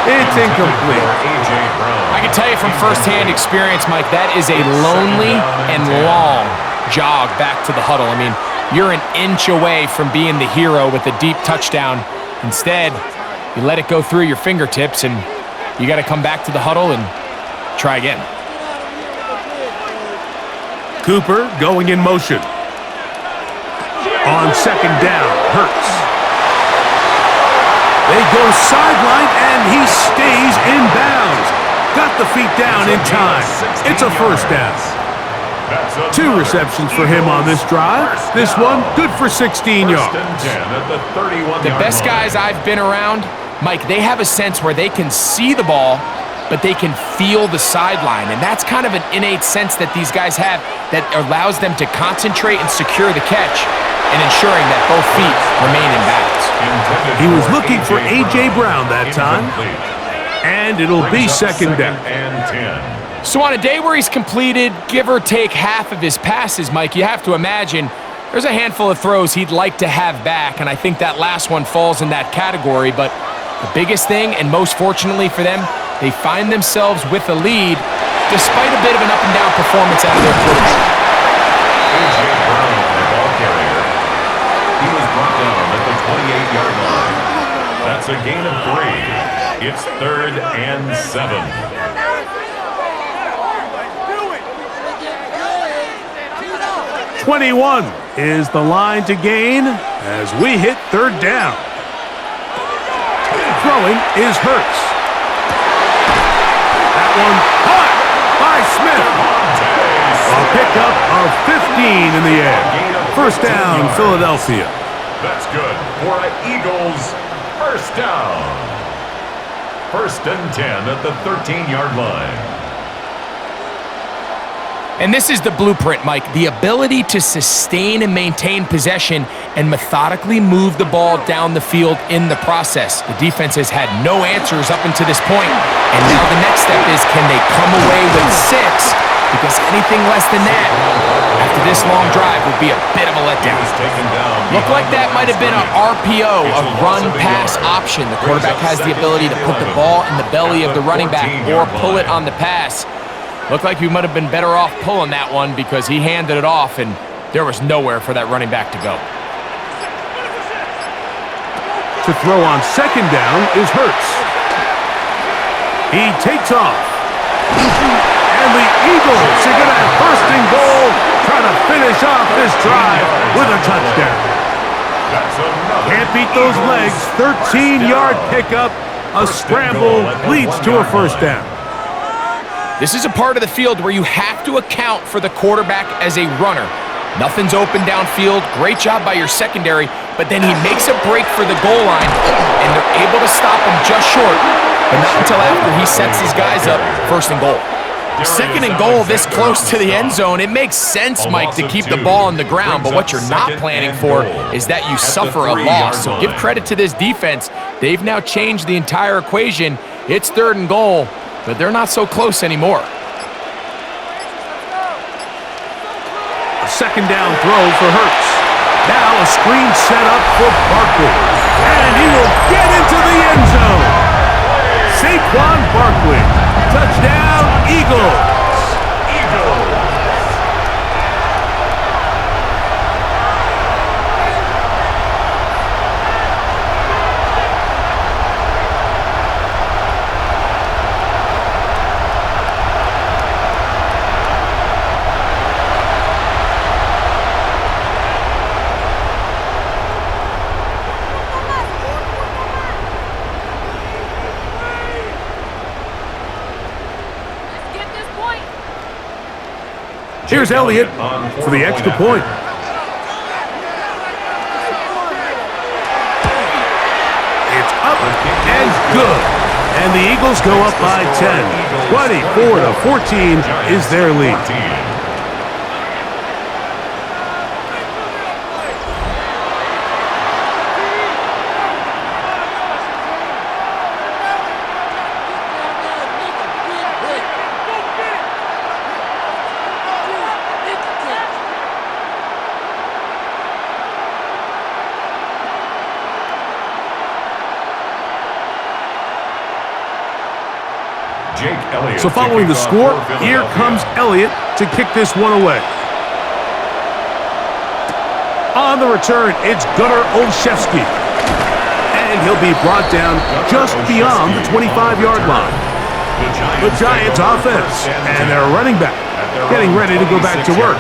It's incomplete. I can tell you from firsthand experience, Mike, that is a lonely and long jog back to the huddle. I mean, you're an inch away from being the hero with a deep touchdown. Instead, you let it go through your fingertips, and you got to come back to the huddle and try again. Cooper going in motion. On 2nd down, Hurts. They go sideline, and he stays in bounds. Got the feet down in time. It's a 1st down. 2 receptions for him on this drive. This one good for 16 yards. The best guys I've been around, Mike, they have a sense where they can see the ball, but they can feel the sideline. And that's kind of an innate sense that these guys have that allows them to concentrate and secure the catch and ensuring that both feet remain in bounds. He was looking for A.J. Brown that time, and it'll be 2nd down. So on a day where he's completed, give or take half of his passes, Mike, you have to imagine there's a handful of throws he'd like to have back, and I think that last one falls in that category. But the biggest thing, and most fortunately for them, they find themselves with a lead despite a bit of an up-and-down performance out of their quarterback. A.J. Brown, the ball carrier. He was brought down at the 28-yard line. That's a gain of 3. It's 3rd and 7. 21 is the line to gain as we hit 3rd down. Throwing is Hurts. That one caught by Smith. A pickup of 15 in the air. First down, Philadelphia. That's good for an Eagles first down. First and 10 at the 13-yard line. And this is the blueprint, Mike. The ability to sustain and maintain possession and methodically move the ball down the field in the process. The defense has had no answers up until this point. And now the next step is, can they come away with 6? Because anything less than that, after this long drive, would be a bit of a letdown. Looked like that might have been an RPO, a run-pass option. The quarterback has the ability to put the ball in the belly of the running back or pull it on the pass. Looked like he might have been better off pulling that one because he handed it off, and there was nowhere for that running back to go. To throw on second down is Hurts. He takes off. And the Eagles are going to have first and goal, trying to finish off this drive with a touchdown. Can't beat those legs. 13-yard pickup. A scramble leads to a first down. This is a part of the field where you have to account for the quarterback as a runner. Nothing's open downfield. Great job by your secondary, but then he makes a break for the goal line, and they're able to stop him just short, but not until after he sets his guys up first and goal. Second and goal this close to the end zone. It makes sense, Mike, to keep the ball on the ground, but what you're not planning for is that you suffer a loss. So give credit to this defense. They've now changed the entire equation. It's third and goal, but they're not so close anymore. A second down throw for Hurts. Now a screen set up for Barkley. And he will get into the end zone. Saquon Barkley. Touchdown, Eagles. Here's Elliott for the extra point. It's up and good. And the Eagles go up by 10. 24-14 is their lead. So following the score, here comes Elliott to kick this one away. On the return, it's Gunnar Olszewski. And he'll be brought down just beyond the 25-yard line. The Giants offense and their running back getting ready to go back to work.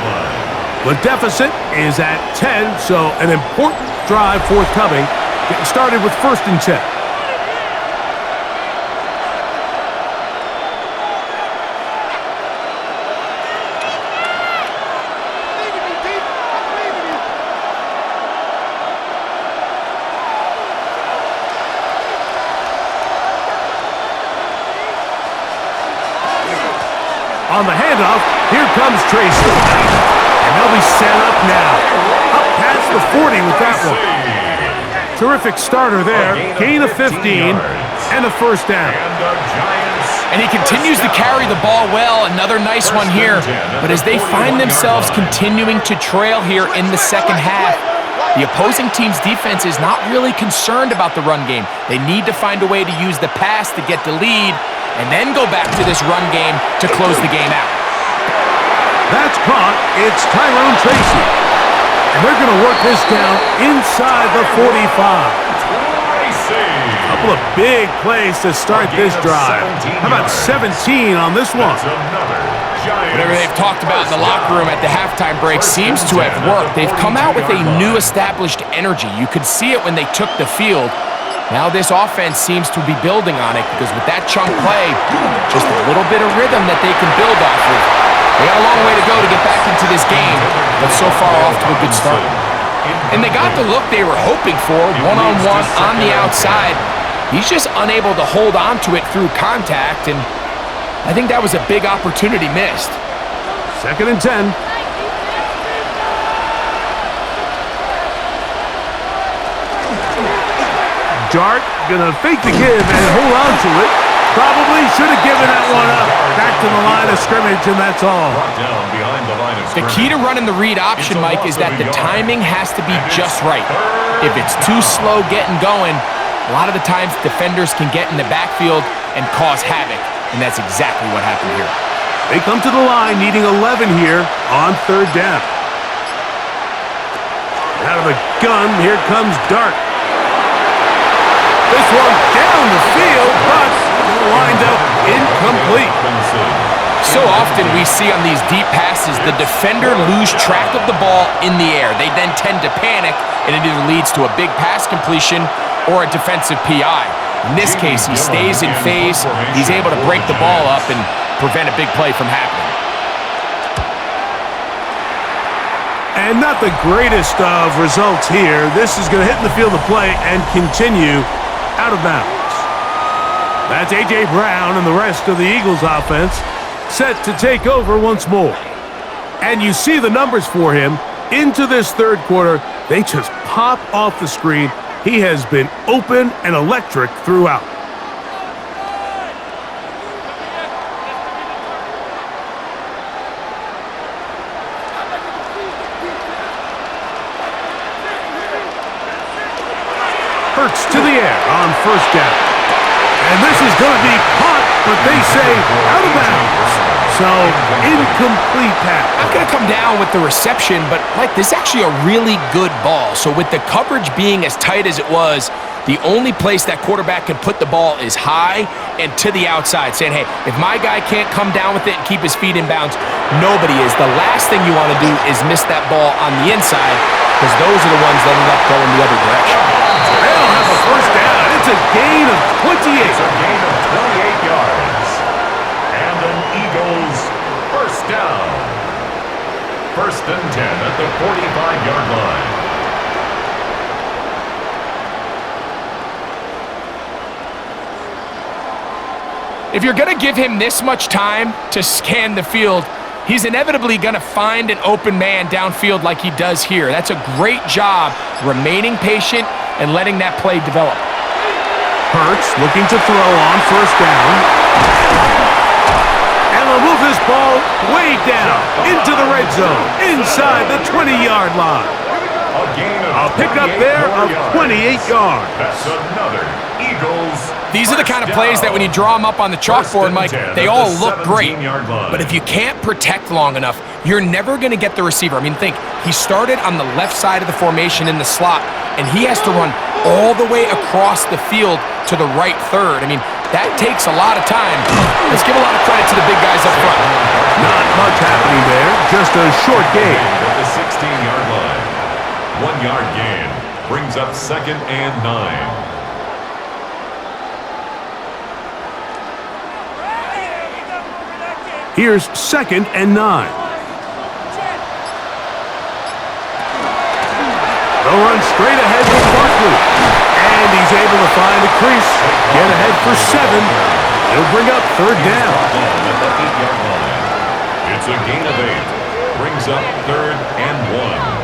The deficit is at 10, so an important drive forthcoming. Getting started with first and 10. On the handoff, here comes Tracy. And they'll be set up now. Up past the 40 with that one. Terrific starter there. Gain of 15 and a first down. And he continues to carry the ball well. Another nice one here. But as they find themselves continuing to trail here in the second half, the opposing team's defense is not really concerned about the run game. They need to find a way to use the pass to get the lead and then go back to this run game to close the game out. That's caught. It's Tyrone Tracy. And they're going to work this down inside the 45. A couple of big plays to start this drive. How about 17 on this one? Whatever they've talked about in the locker room at the halftime break seems to have worked. They've come out with a new established energy. You could see it when they took the field. Now this offense seems to be building on it because with that chunk play, just a little bit of rhythm that they can build off of. They got a long way to go to get back into this game, but so far off to a good start. And they got the look they were hoping for, one-on-one on the outside. He's just unable to hold on to it through contact, and I think that was a big opportunity missed. 2nd and 10. Dart gonna fake the give and hold on to it. Probably should have given that one up. Back to the line of scrimmage, and that's all. The key to running the read option, Mike, is that the timing has to be just right. If it's too slow getting going, a lot of the times defenders can get in the backfield and cause havoc, and that's exactly what happened here. They come to the line needing 11 here on 3rd down. Out of the gun, here comes Dart. This one down the field, but lined up incomplete. So often we see on these deep passes, the defender lose track of the ball in the air. They then tend to panic, and it either leads to a big pass completion or a defensive PI. In this case, he stays in phase. He's able to break the ball up and prevent a big play from happening. And not the greatest of results here. This is going to hit in the field of play and continue out of bounds. That's A.J. Brown and the rest of the Eagles offense set to take over once more. And you see the numbers for him into this 3rd quarter. They just pop off the screen. He has been open and electric throughout. Hurts to the air on 1st down. And this is going to be caught, but they say out of bounds. So, incomplete pass. Not going to come down with the reception, but, Mike, this is actually a really good ball. So with the coverage being as tight as it was, the only place that quarterback can put the ball is high and to the outside, saying, hey, if my guy can't come down with it and keep his feet in bounds, nobody is. The last thing you want to do is miss that ball on the inside, because those are the ones that end up going the other direction. They don't have a 1st down. It's a gain of 28. It's a gain of 28 yards. And an Eagles 1st down. 1st and 10 at the 45-yard line. If you're going to give him this much time to scan the field, he's inevitably going to find an open man downfield like he does here. That's a great job remaining patient and letting that play develop. Hurts looking to throw on 1st down. And they'll move this ball way down into the red zone, inside the 20-yard line. A pickup there of 28 yards. That's another Eagles. These are the kind of plays that when you draw them up on the chalkboard, Mike, they all look great. But if you can't protect long enough, you're never going to get the receiver. I mean, think, he started on the left side of the formation in the slot, and he has to run all the way across the field to the right 3rd. I mean, that takes a lot of time. Let's give a lot of credit to the big guys up front. Not much happening there, just a short gain. At the 16-yard line. 1-yard gain brings up 2nd and 9. Here's 2nd and 9. They'll run straight ahead with Barkley. And he's able to find a crease. Get ahead for 7. It'll bring up 3rd down. At the 8-yard line. It's a gain of 8. Brings up 3rd and 1.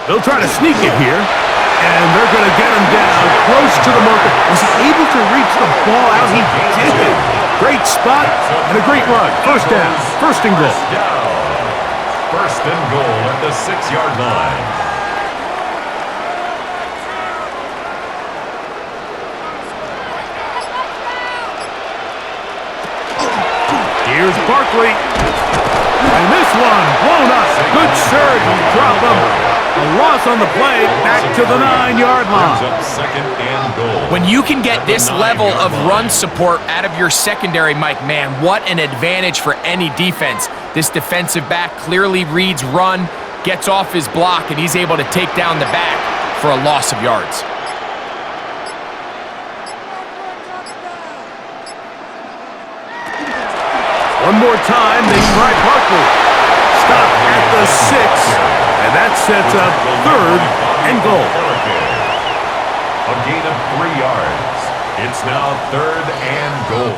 They'll try to sneak it here, and they're going to get him down close to the marker. Was he able to reach the ball out? He did. Great spot and a great run. 1st down. 1st and goal. 1st and goal at the 6-yard line. Here's Barkley. And this one blown up. Good surge. Drop him. A loss on the play. Back to the 9-yard line. Brings up 2nd and goal. When you can get this level of run support out of your secondary, Mike, man, what an advantage for any defense. This defensive back clearly reads run, gets off his block, and he's able to take down the back for a loss of yards. One more time, they try Barkley. Stop at the 6, and that sets up 3rd and goal. A gain of 3 yards. It's now 3rd and goal.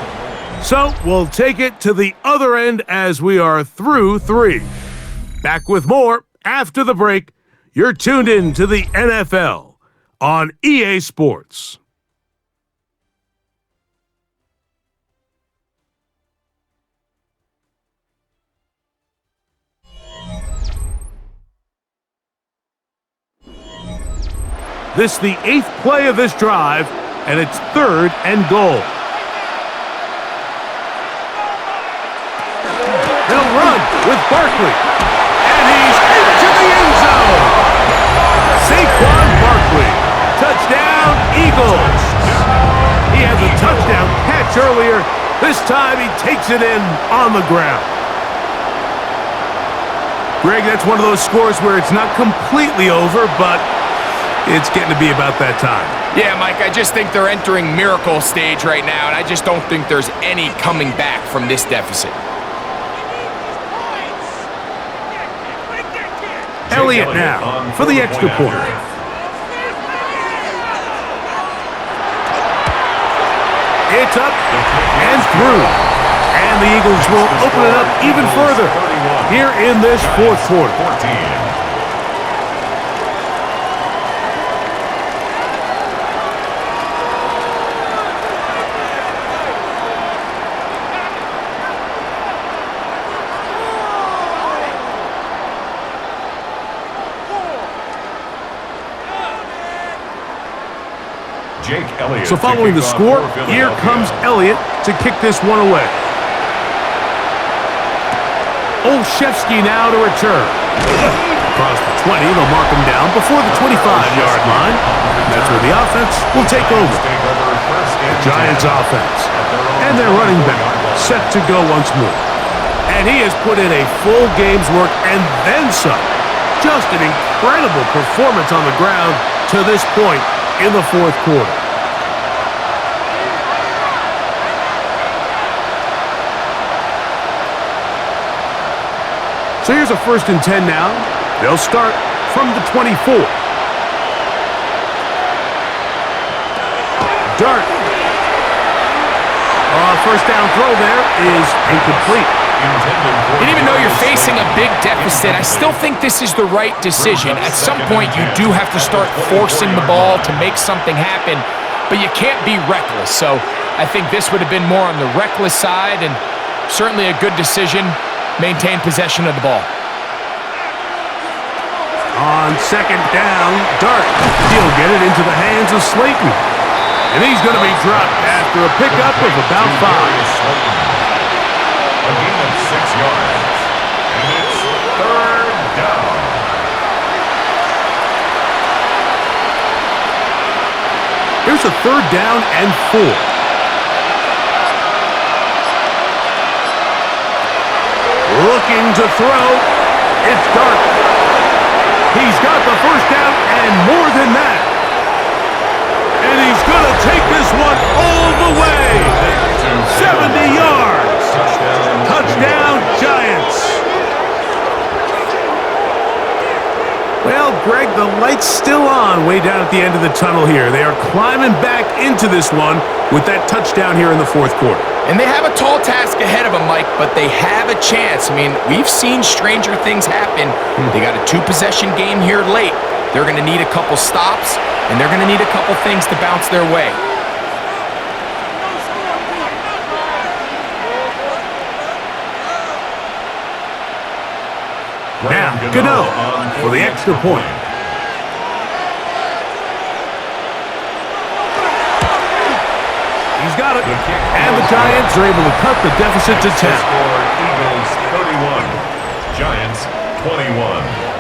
So we'll take it to the other end as we are through 3. Back with more after the break. You're tuned in to the NFL on EA Sports. This is the 8th play of this drive, and it's 3rd and goal. They'll run with Barkley, and he's into the end zone. Saquon Barkley, touchdown Eagles. He has a touchdown catch earlier. This time he takes it in on the ground. Greg, that's one of those scores where it's not completely over, but it's getting to be about that time. Yeah, Mike, I just think they're entering miracle stage right now, and I just don't think there's any coming back from this deficit. Elliott now for the extra point. It's up and through. And the Eagles will open it up even further here in this 4th quarter. So following the score, here comes Elliott to kick this one away. Olszewski now to return. Across the 20, they'll mark him down before the 25-yard line. That's where the offense will take over. The Giants offense. And their running back set to go once more. And he has put in a full game's work and then some. Just an incredible performance on the ground to this point in the 4th quarter. So here's a 1st and 10 now. They'll start from the 24. Dart. First down throw there is incomplete. And even though you're facing a big deficit, I still think this is the right decision. At some point, you do have to start forcing the ball to make something happen, but you can't be reckless. So I think this would have been more on the reckless side, and certainly a good decision. Maintain possession of the ball. On 2nd down, Dart. He'll get it into the hands of Slayton. And he's going to be dropped after a pickup of about 5. A gain of 6 yards. And it's 3rd down. Here's a 3rd down and 4. Looking to throw. It's Dart. He's got the 1st down and more than that. And he's going to take this one all the way. 70 yards. Touchdown Giants. Well, Greg, the light's still on way down at the end of the tunnel here. They are climbing back into this one with that touchdown here in the 4th quarter. And they have a tall task ahead of them, Mike, but they have a chance. I mean, we've seen stranger things happen. They got a 2-possession game here late. They're going to need a couple stops, and they're going to need a couple things to bounce their way. Now, Gano for the extra point. He's got it. And the Giants are able to cut the deficit to 10. Eagles 31, Giants 21.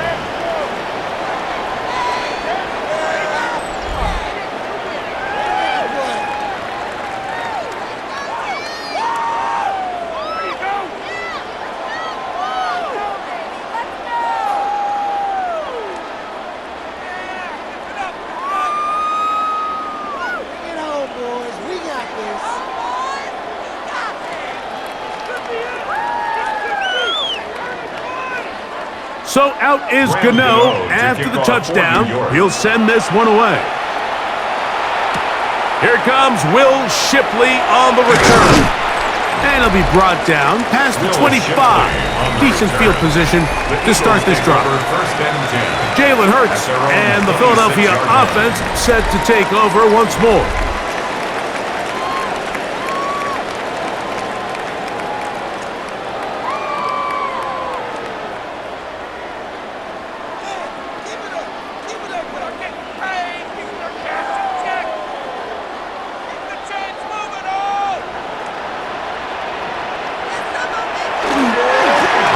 So out is Gano after the touchdown. He'll send this one away. Here comes Will Shipley on the return. And he'll be brought down past the 25. Decent field position to start this drive. Jalen Hurts and the Philadelphia offense set to take over once more.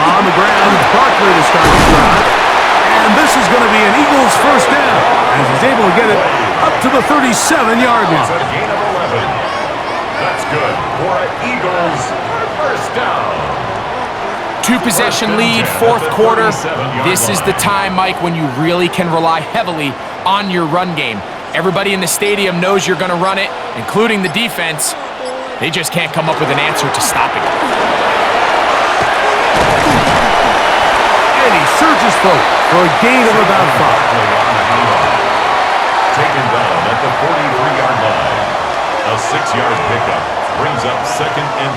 On the ground, Barkley to start the drive. And this is going to be an Eagles first down as he's able to get it up to the 37-yard line. It's a gain of 11. That's good for an Eagles first down. Two-possession lead, fourth quarter. This is the time, Mike, when you really can rely heavily on your run game. Everybody in the stadium knows you're going to run it, including the defense. They just can't come up with an answer to stopping it. And he surges forward for a gain of about 5. Taken down at the 43-yard line. A 6-yard pickup brings up 2nd and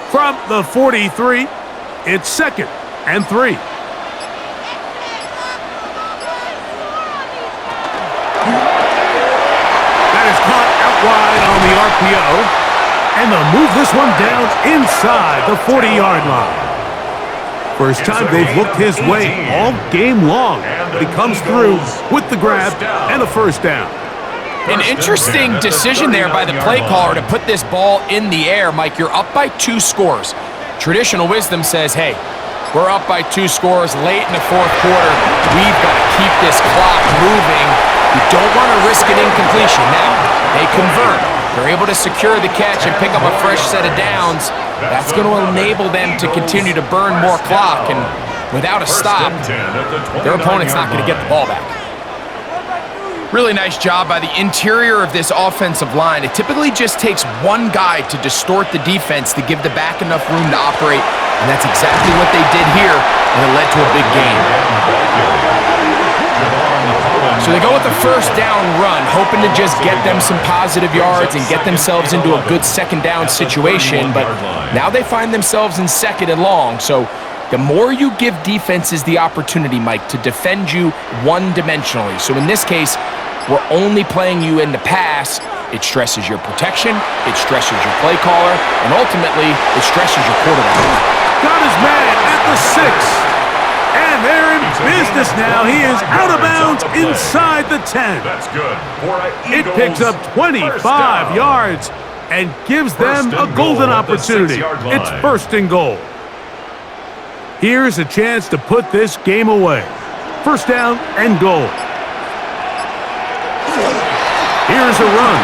4. From the 43, it's 2nd and 3. That is caught out wide on the RPO. And they'll move this one down inside the 40-yard line. First time they've looked his way all game long, but he comes through with the grab and a first down. An interesting decision there by the play caller to put this ball in the air. Mike, you're up by 2 scores. Traditional wisdom says, hey, we're up by 2 scores late in the fourth quarter. We've got to keep this clock moving. You don't want to risk an incompletion. Now, they convert. They're able to secure the catch and pick up a fresh set of downs. That's going to enable them to continue to burn more clock, and without a stop, their opponent's not going to get the ball back. Really nice job by the interior of this offensive line. It typically just takes one guy to distort the defense to give the back enough room to operate, and that's exactly what they did here, and it led to a big gain. So they go with the first down run, hoping to just get them some positive yards and get themselves into a good second down situation, but now they find themselves in 2nd and long. So the more you give defenses the opportunity, Mike, to defend you one-dimensionally. So in this case, we're only playing you in the pass. It stresses your protection, it stresses your play caller, and ultimately, it stresses your quarterback. Got his man at the 6. And they're in business now. He is out of bounds inside the 10. That's good for an It Eagles picks up 25 yards and gives them a golden opportunity. It's 1st and goal. Here's a chance to put this game away. 1st down and goal. Here's a run.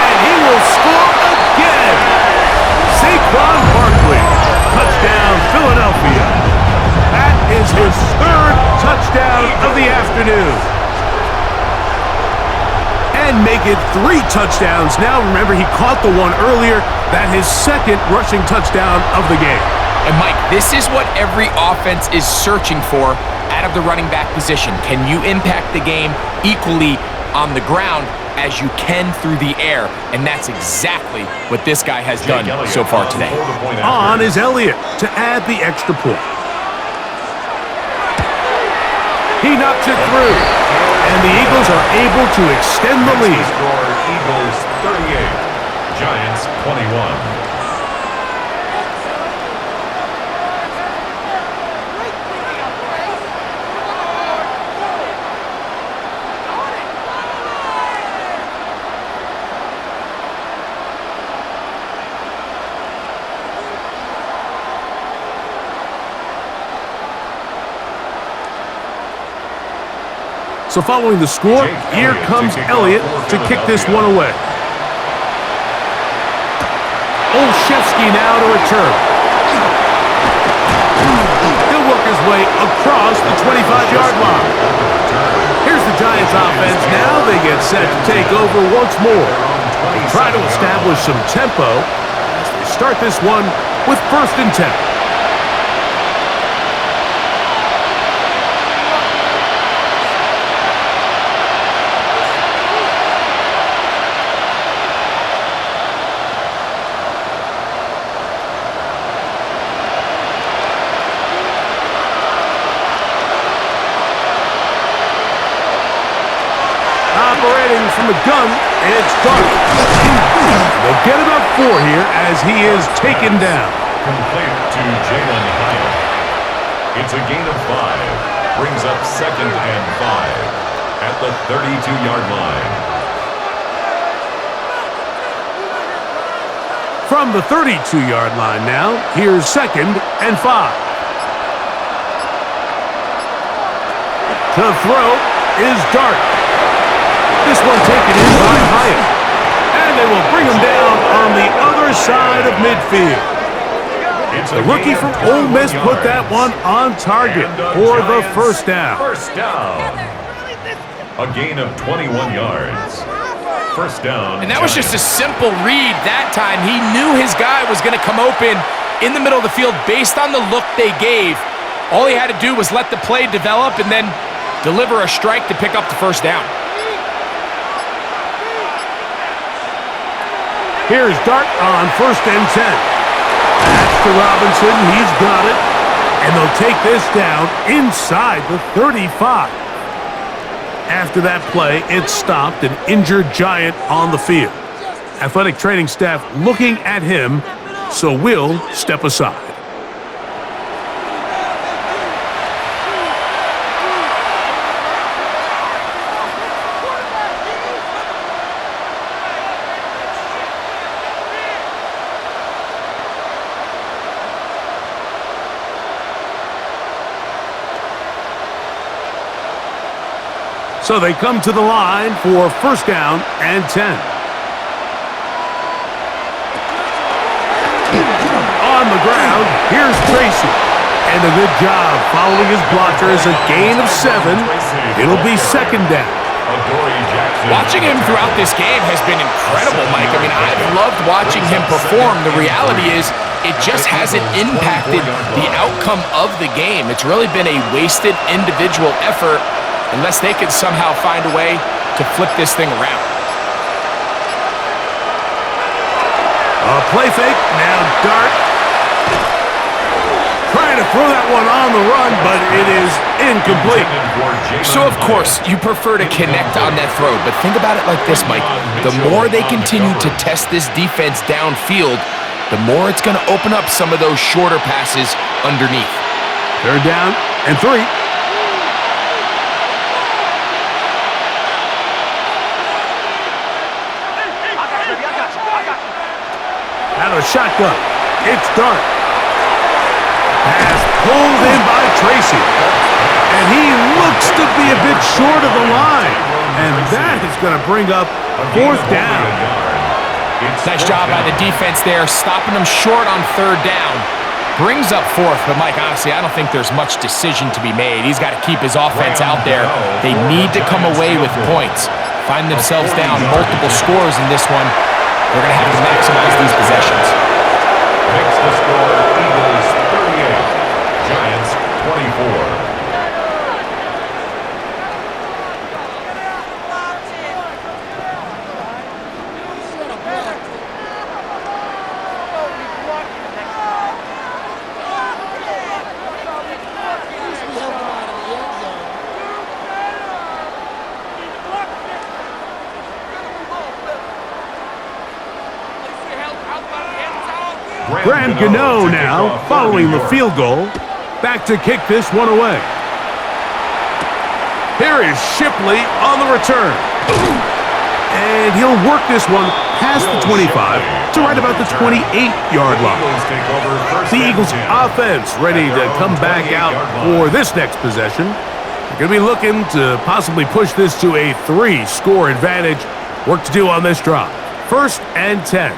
And he will score again. Saquon Barkley. Touchdown, Philadelphia. That is his 3rd touchdown of the afternoon. And make it 3 touchdowns now. Remember, he caught the one earlier. That his 2nd rushing touchdown of the game. And Mike, this is what every offense is searching for out of the running back position. Can you impact the game equally on the ground as you can through the air? And that's exactly what this guy has done so far today. On is Elliott to add the extra point. He knocks it through, and the Eagles are able to extend the lead. Eagles 38, Giants 21. So following the score, here comes Elliott to kick this one away. Olszewski now to return. He'll work his way across the 25-yard line. Here's the Giants offense now. They get set to take over once more. They try to establish some tempo as they start this one with 1st and 10. Operating from the gun, it's Dart. They'll get about 4 here as he is taken down. Complete to Jalen Hyatt. It's a gain of 5. Brings up 2nd and 5 at the 32-yard line. From the 32-yard line now, here's 2nd and 5. To throw is Dart. This one taken in by Hyatt. And they will bring him down on the other side of midfield. The rookie from Ole Miss put that one on target for the 1st down. 1st down. A gain of 21 yards. 1st down. And that was just a simple read that time. He knew his guy was going to come open in the middle of the field based on the look they gave. All he had to do was let the play develop and then deliver a strike to pick up the 1st down. Here's Dart on 1st and 10. That's to Robinson. He's got it. And they'll take this down inside the 35. After that play, it stopped an injured Giant on the field. Athletic training staff looking at him, so we'll step aside. So they come to the line for 1st down and 10. On the ground, here's Tracy. And a good job following his blockers, a gain of 7. It'll be 2nd down. Watching him throughout this game has been incredible, Mike. I mean, I've loved watching him perform. The reality is it just hasn't impacted the outcome of the game. It's really been a wasted individual effort unless they can somehow find a way to flip this thing around. A play fake, now Dart. Trying to throw that one on the run, but it is incomplete. So, of course, you prefer to connect on that throw, but think about it like this, Mike. The more they continue to test this defense downfield, the more it's going to open up some of those shorter passes underneath. 3rd down and 3. Out of shotgun, it's Dart. Pass pulled in by Tracy. And he looks to be a bit short of the line. And that is going to bring up 4th down. Nice job by the defense there, stopping them short on 3rd down. Brings up 4th, but Mike, honestly, I don't think there's much decision to be made. He's got to keep his offense out there. They need to come away with points. Find themselves down multiple scores in this one. They're going to have to maximize these possessions. Makes the score Eagles 38, Giants 24. Graham Gano now following the field goal. Back to kick this one away. Here is Shipley on the return. And he'll work this one past the 25 to right about the 28-yard line. The Eagles offense ready to come back out for this next possession. They're going to be looking to possibly push this to a 3-score advantage. Work to do on this drive. 1st and 10.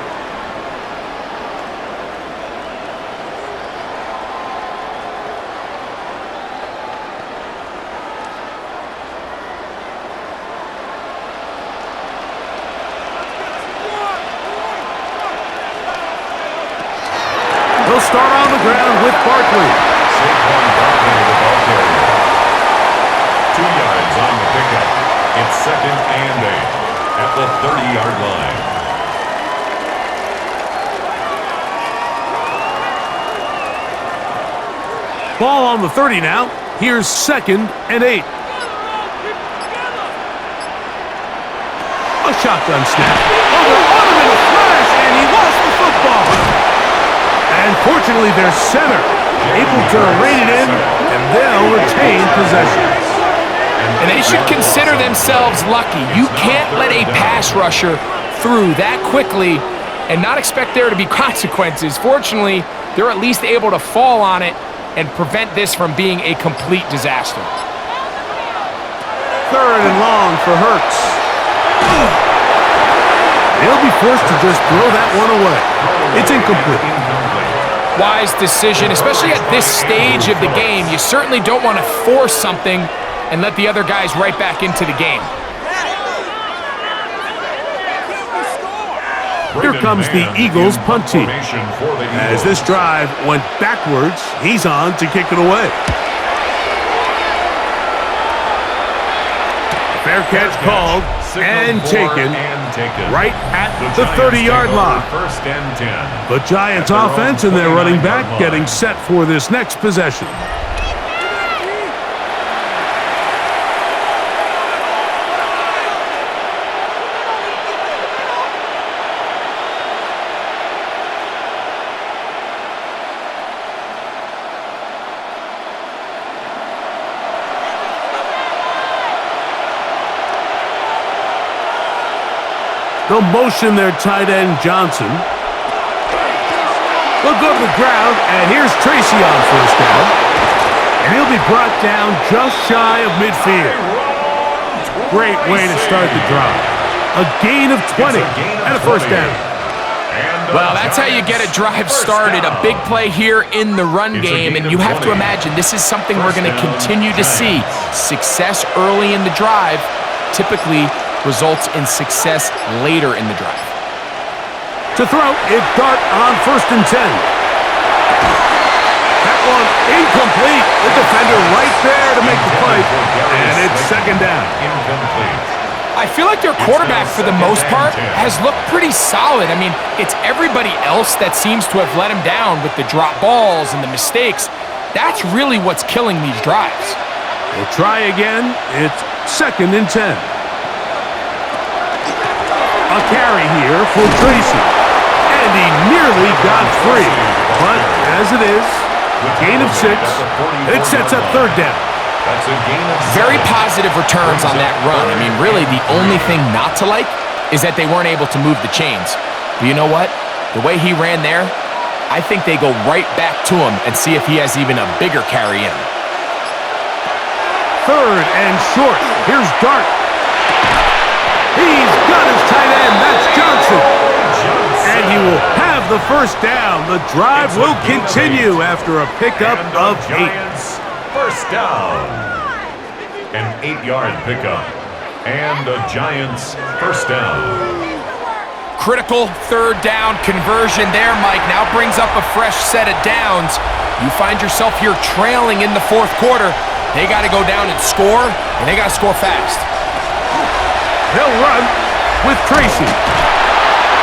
start on the ground with Barkley. Saquon Barkley, the ball carrier. 2 yards on the pickup. It's 2nd and 8 at the 30-yard line. Ball on the 30 now. Here's 2nd and 8. A shotgun snap. Oh, they're on him in a flash, and he lost the football. And fortunately, their center able to rein it in, and they'll retain possession. And they should consider themselves lucky. You can't let a pass rusher through that quickly and not expect there to be consequences. Fortunately, they're at least able to fall on it and prevent this from being a complete disaster. 3rd and long for Hurts. They'll be forced to just throw that one away. It's incomplete. Wise decision, especially at this stage of the game. You certainly don't want to force something and let the other guys right back into the game. Here comes the Eagles punt team. As this drive went backwards, he's on to kick it away. Fair catch called and taken right at the 30-yard line. 1st and 10. The Giants offense and their running back getting set for this next possession. They'll motion their tight end, Johnson. They'll go to the ground, and here's Tracy on 1st down. And he'll be brought down just shy of midfield. Great way to start the drive. A gain of 20 and a 1st down. Well, that's how you get a drive started. A big play here in the run game, and you have to imagine this is something we're going to continue to see. Success early in the drive typically results in success later in the drive. To throw, it's Dart on 1st and 10. That one incomplete. The defender right there to make the play. And it's 2nd down. Incomplete. I feel like their quarterback, for the most part, has looked pretty solid. I mean, it's everybody else that seems to have let him down with the drop balls and the mistakes. That's really what's killing these drives. We'll try again. It's 2nd and 10. A carry here for Tracy. And he nearly got free. But as it is, gain of 6. It sets up 3rd down. That's a gain of 6. Very positive returns on that run. I mean, really, the only thing not to like is that they weren't able to move the chains. But you know what? The way he ran there, I think they go right back to him and see if he has even a bigger carry in him. 3rd and short. Here's Dart. He's got his tight end. That's Johnson. And he will have the 1st down. The drive will continue after a pickup of 8. 1st down. An 8-yard pickup. And the Giants 1st down. Critical 3rd down conversion there, Mike. Now brings up a fresh set of downs. You find yourself here trailing in the 4th quarter. They got to go down and score, and they got to score fast. He'll run with Tracy.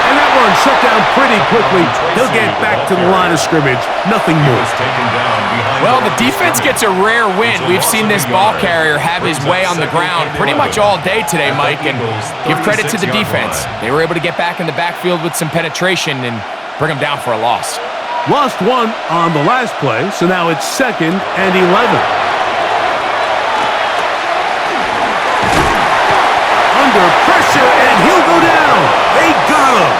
And that one shut down pretty quickly. He'll get back to the line of scrimmage. Nothing more. Well, the defense gets a rare win. We've seen this ball carrier have his way on the ground pretty much all day today, Mike, and give credit to the defense. They were able to get back in the backfield with some penetration and bring them down for a loss. Lost one on the last play, so now it's 2nd and 11. Under pressure, and he'll go down. They got him.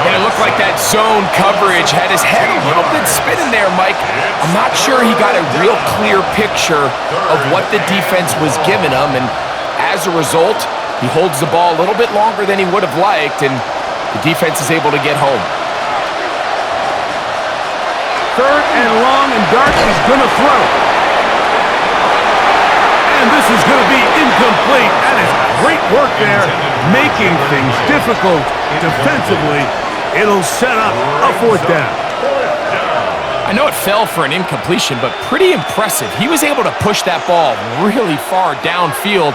And it looked like that zone coverage had his head a little bit spinning there, Mike. I'm not sure he got a real clear picture of what the defense was giving him, and as a result, he holds the ball a little bit longer than he would have liked, and the defense is able to get home. 3rd and long, and Dart is going to throw. And this is going to be incomplete. That is great work there, making things difficult defensively. It'll set up a 4th down. I know it fell for an incompletion, but pretty impressive. He was able to push that ball really far downfield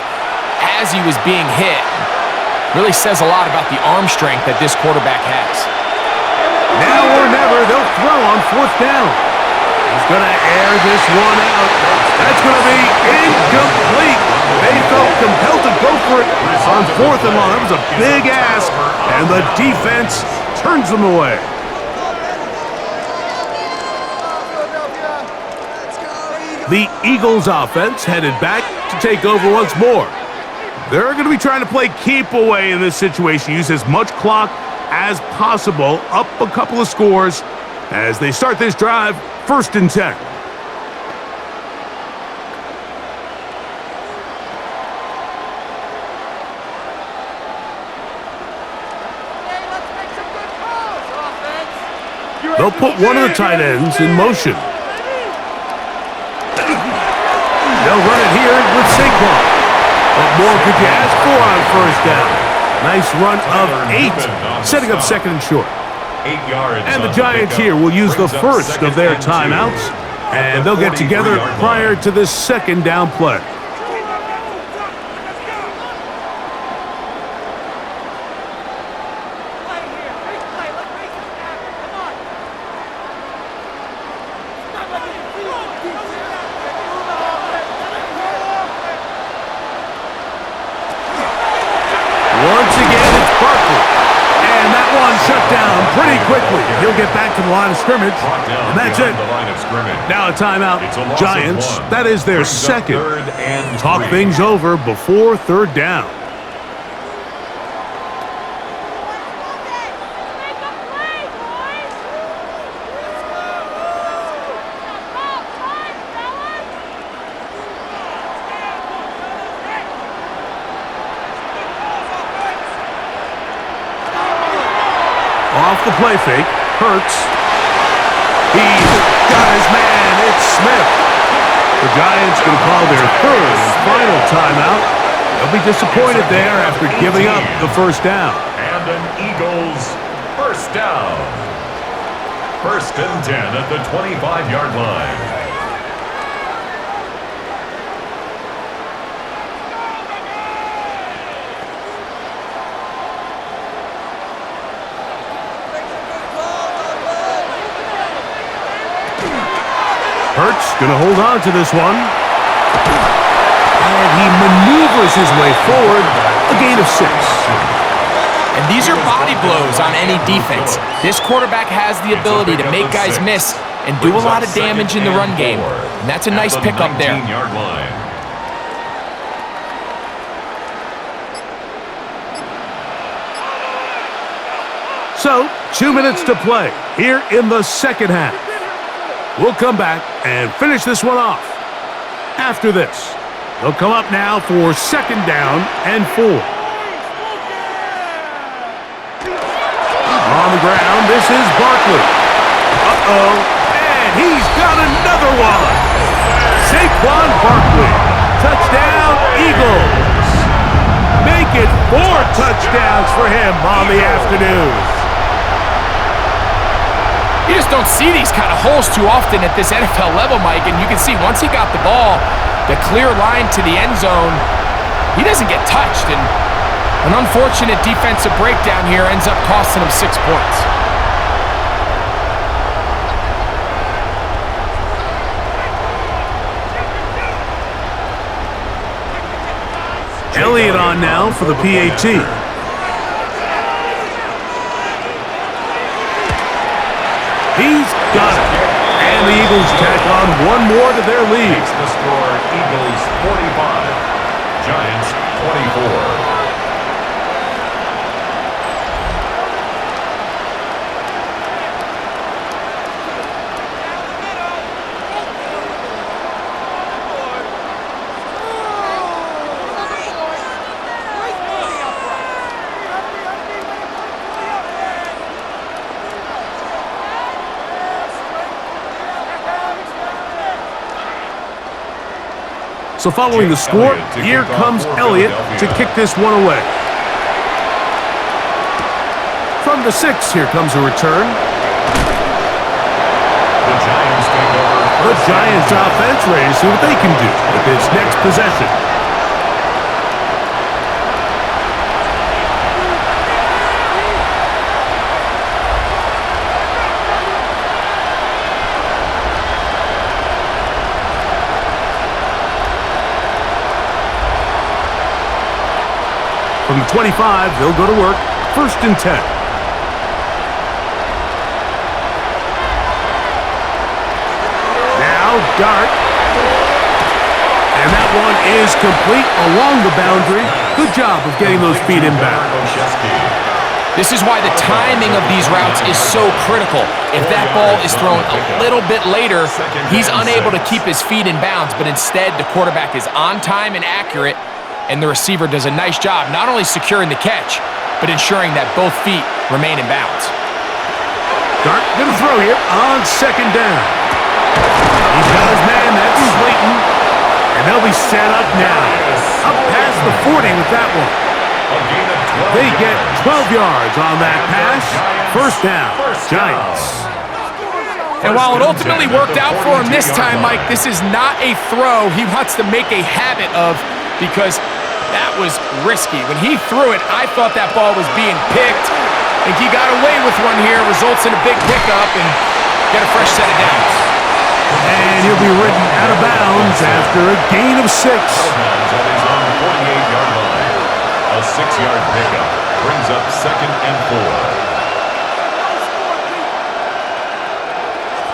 as he was being hit. Really says a lot about the arm strength that this quarterback has. Now or never, they'll throw on 4th down. He's going to air this one out. That's going to be incomplete. They felt compelled to go for it on 4th and long. That was a big ask, and the defense turns them away. The Eagles offense headed back to take over once more. They're going to be trying to play keep away in this situation. Use as much clock as possible, up a couple of scores as they start this drive, 1st and 10. They'll put one of the tight ends in motion. They'll run it here with Saquon. What more could you ask for on 1st down? Nice run of 8, setting up 2nd and short. 8 yards. And the Giants here will use the first of their timeouts, and they'll get together prior to this 2nd down play. Once again, it's Barkley. And that one shut down pretty quickly. He'll get back to the line of scrimmage, and that's it. Now a timeout. Giants, that is their 2nd. Talk things over before 3rd down. Off the play fake, Hurts. He's got his man, it's Smith. The Giants going to call their 3rd and final timeout. They'll be disappointed there after giving up the 1st down. And an Eagles 1st down. 1st and 10 at the 25-yard line. Hurts going to hold on to this one. And he maneuvers his way forward, a gain of 6. And these are body blows on any defense. This quarterback has the ability to make guys miss and do a lot of damage in the run game. And that's a nice pickup there. So, 2 minutes to play here in the 2nd half. We'll come back and finish this one off. After this, they'll come up now for 2nd down and 4. On the ground, this is Barkley. Uh-oh, and he's got another one. Saquon Barkley, touchdown Eagles. Make it 4 touchdowns for him on the afternoon. You just don't see these kind of holes too often at this NFL level, Mike, and you can see once he got the ball, the clear line to the end zone, he doesn't get touched, and an unfortunate defensive breakdown here ends up costing him 6 points. Elliott on now for the PAT. He's got it. And the Eagles tack on one more to their lead. Makes the score Eagles 45, Giants 24. So following the score, here comes Elliott to kick this one away. From the 6, here comes a return. The Giants The Giants offense ready to see what they can do with this next possession. From the 25, they'll go to work. 1st and 10. Now, Dart. And that one is complete along the boundary. Good job of getting those feet inbound. This is why the timing of these routes is so critical. If that ball is thrown a little bit later, he's unable to keep his feet in bounds, but instead the quarterback is on time and accurate, and the receiver does a nice job not only securing the catch, but ensuring that both feet remain in bounds. Dart going to throw here on 2nd down. He's got his man, that's Slayton, and they'll be set up now. Up past the 40 with that one. They get 12 yards on that pass. 1st down, Giants. And while it ultimately worked out for him this time, Mike, this is not a throw he wants to make a habit of, because that was risky. When he threw it, I thought that ball was being picked. I think he got away with one here, results in a big pickup, and get a fresh set of downs. And he'll be ridden out of bounds after a gain of 6. A 6-yard pickup brings up 2nd and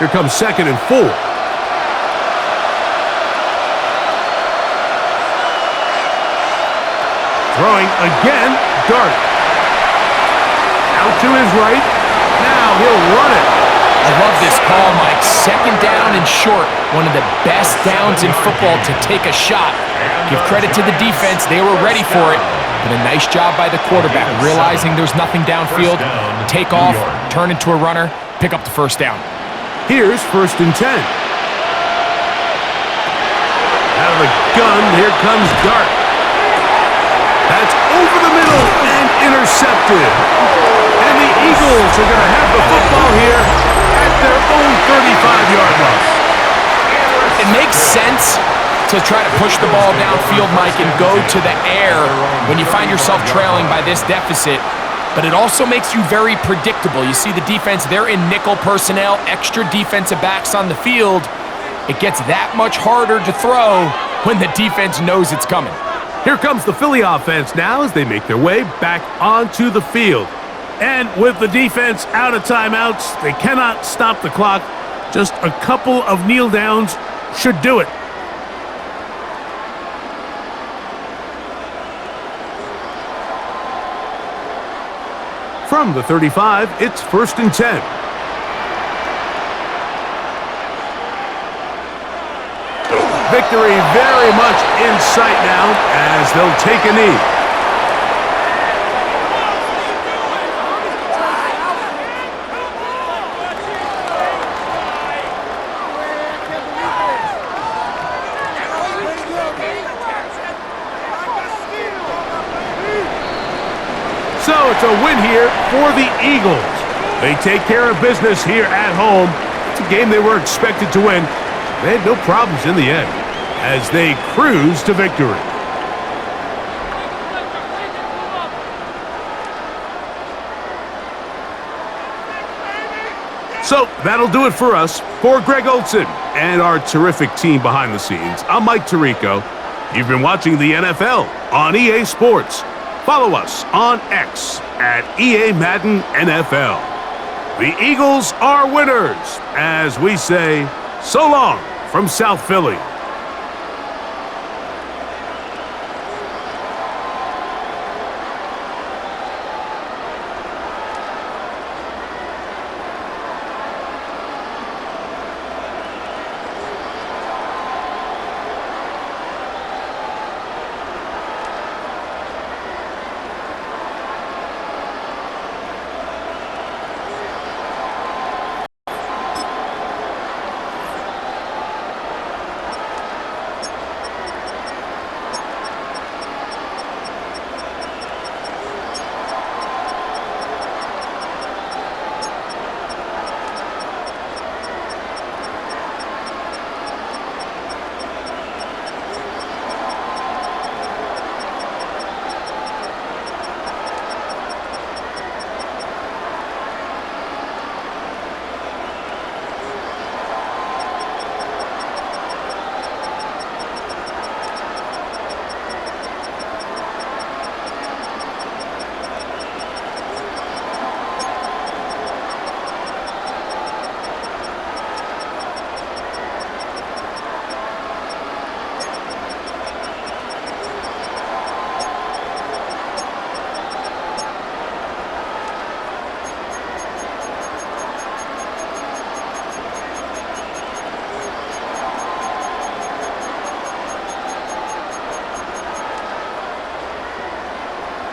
4. Here comes 2nd and 4. Throwing again, Dart. Out to his right. Now he'll run it. I love this call, Mike. 2nd down and short. One of the best downs in football to take a shot. Give credit to the defense. They were ready for it. But a nice job by the quarterback, realizing there's nothing downfield, take off, turn into a runner, pick up the 1st down. Here's 1st and 10. Out of the gun, here comes Dart. That's over the middle and intercepted. And the Eagles are going to have the football here at their own 35-yard line. It makes sense to try to push the ball downfield, Mike, and go to the air when you find yourself trailing by this deficit. But it also makes you very predictable. You see the defense, they're in nickel personnel, extra defensive backs on the field. It gets that much harder to throw when the defense knows it's coming. Here comes the Philly offense now as they make their way back onto the field. And with the defense out of timeouts, they cannot stop the clock. Just a couple of kneel downs should do it. From the 35, it's 1st and 10. Victory very much in sight now as they'll take a knee. So it's a win here for the Eagles. They take care of business here at home. It's a game they were expected to win. They had no problems in the end as they cruise to victory. So that'll do it for us. For Greg Olson and our terrific team behind the scenes, I'm Mike Tirico. You've been watching the NFL on EA Sports. Follow us on X at EA Madden NFL. The Eagles are winners as we say so long from South Philly.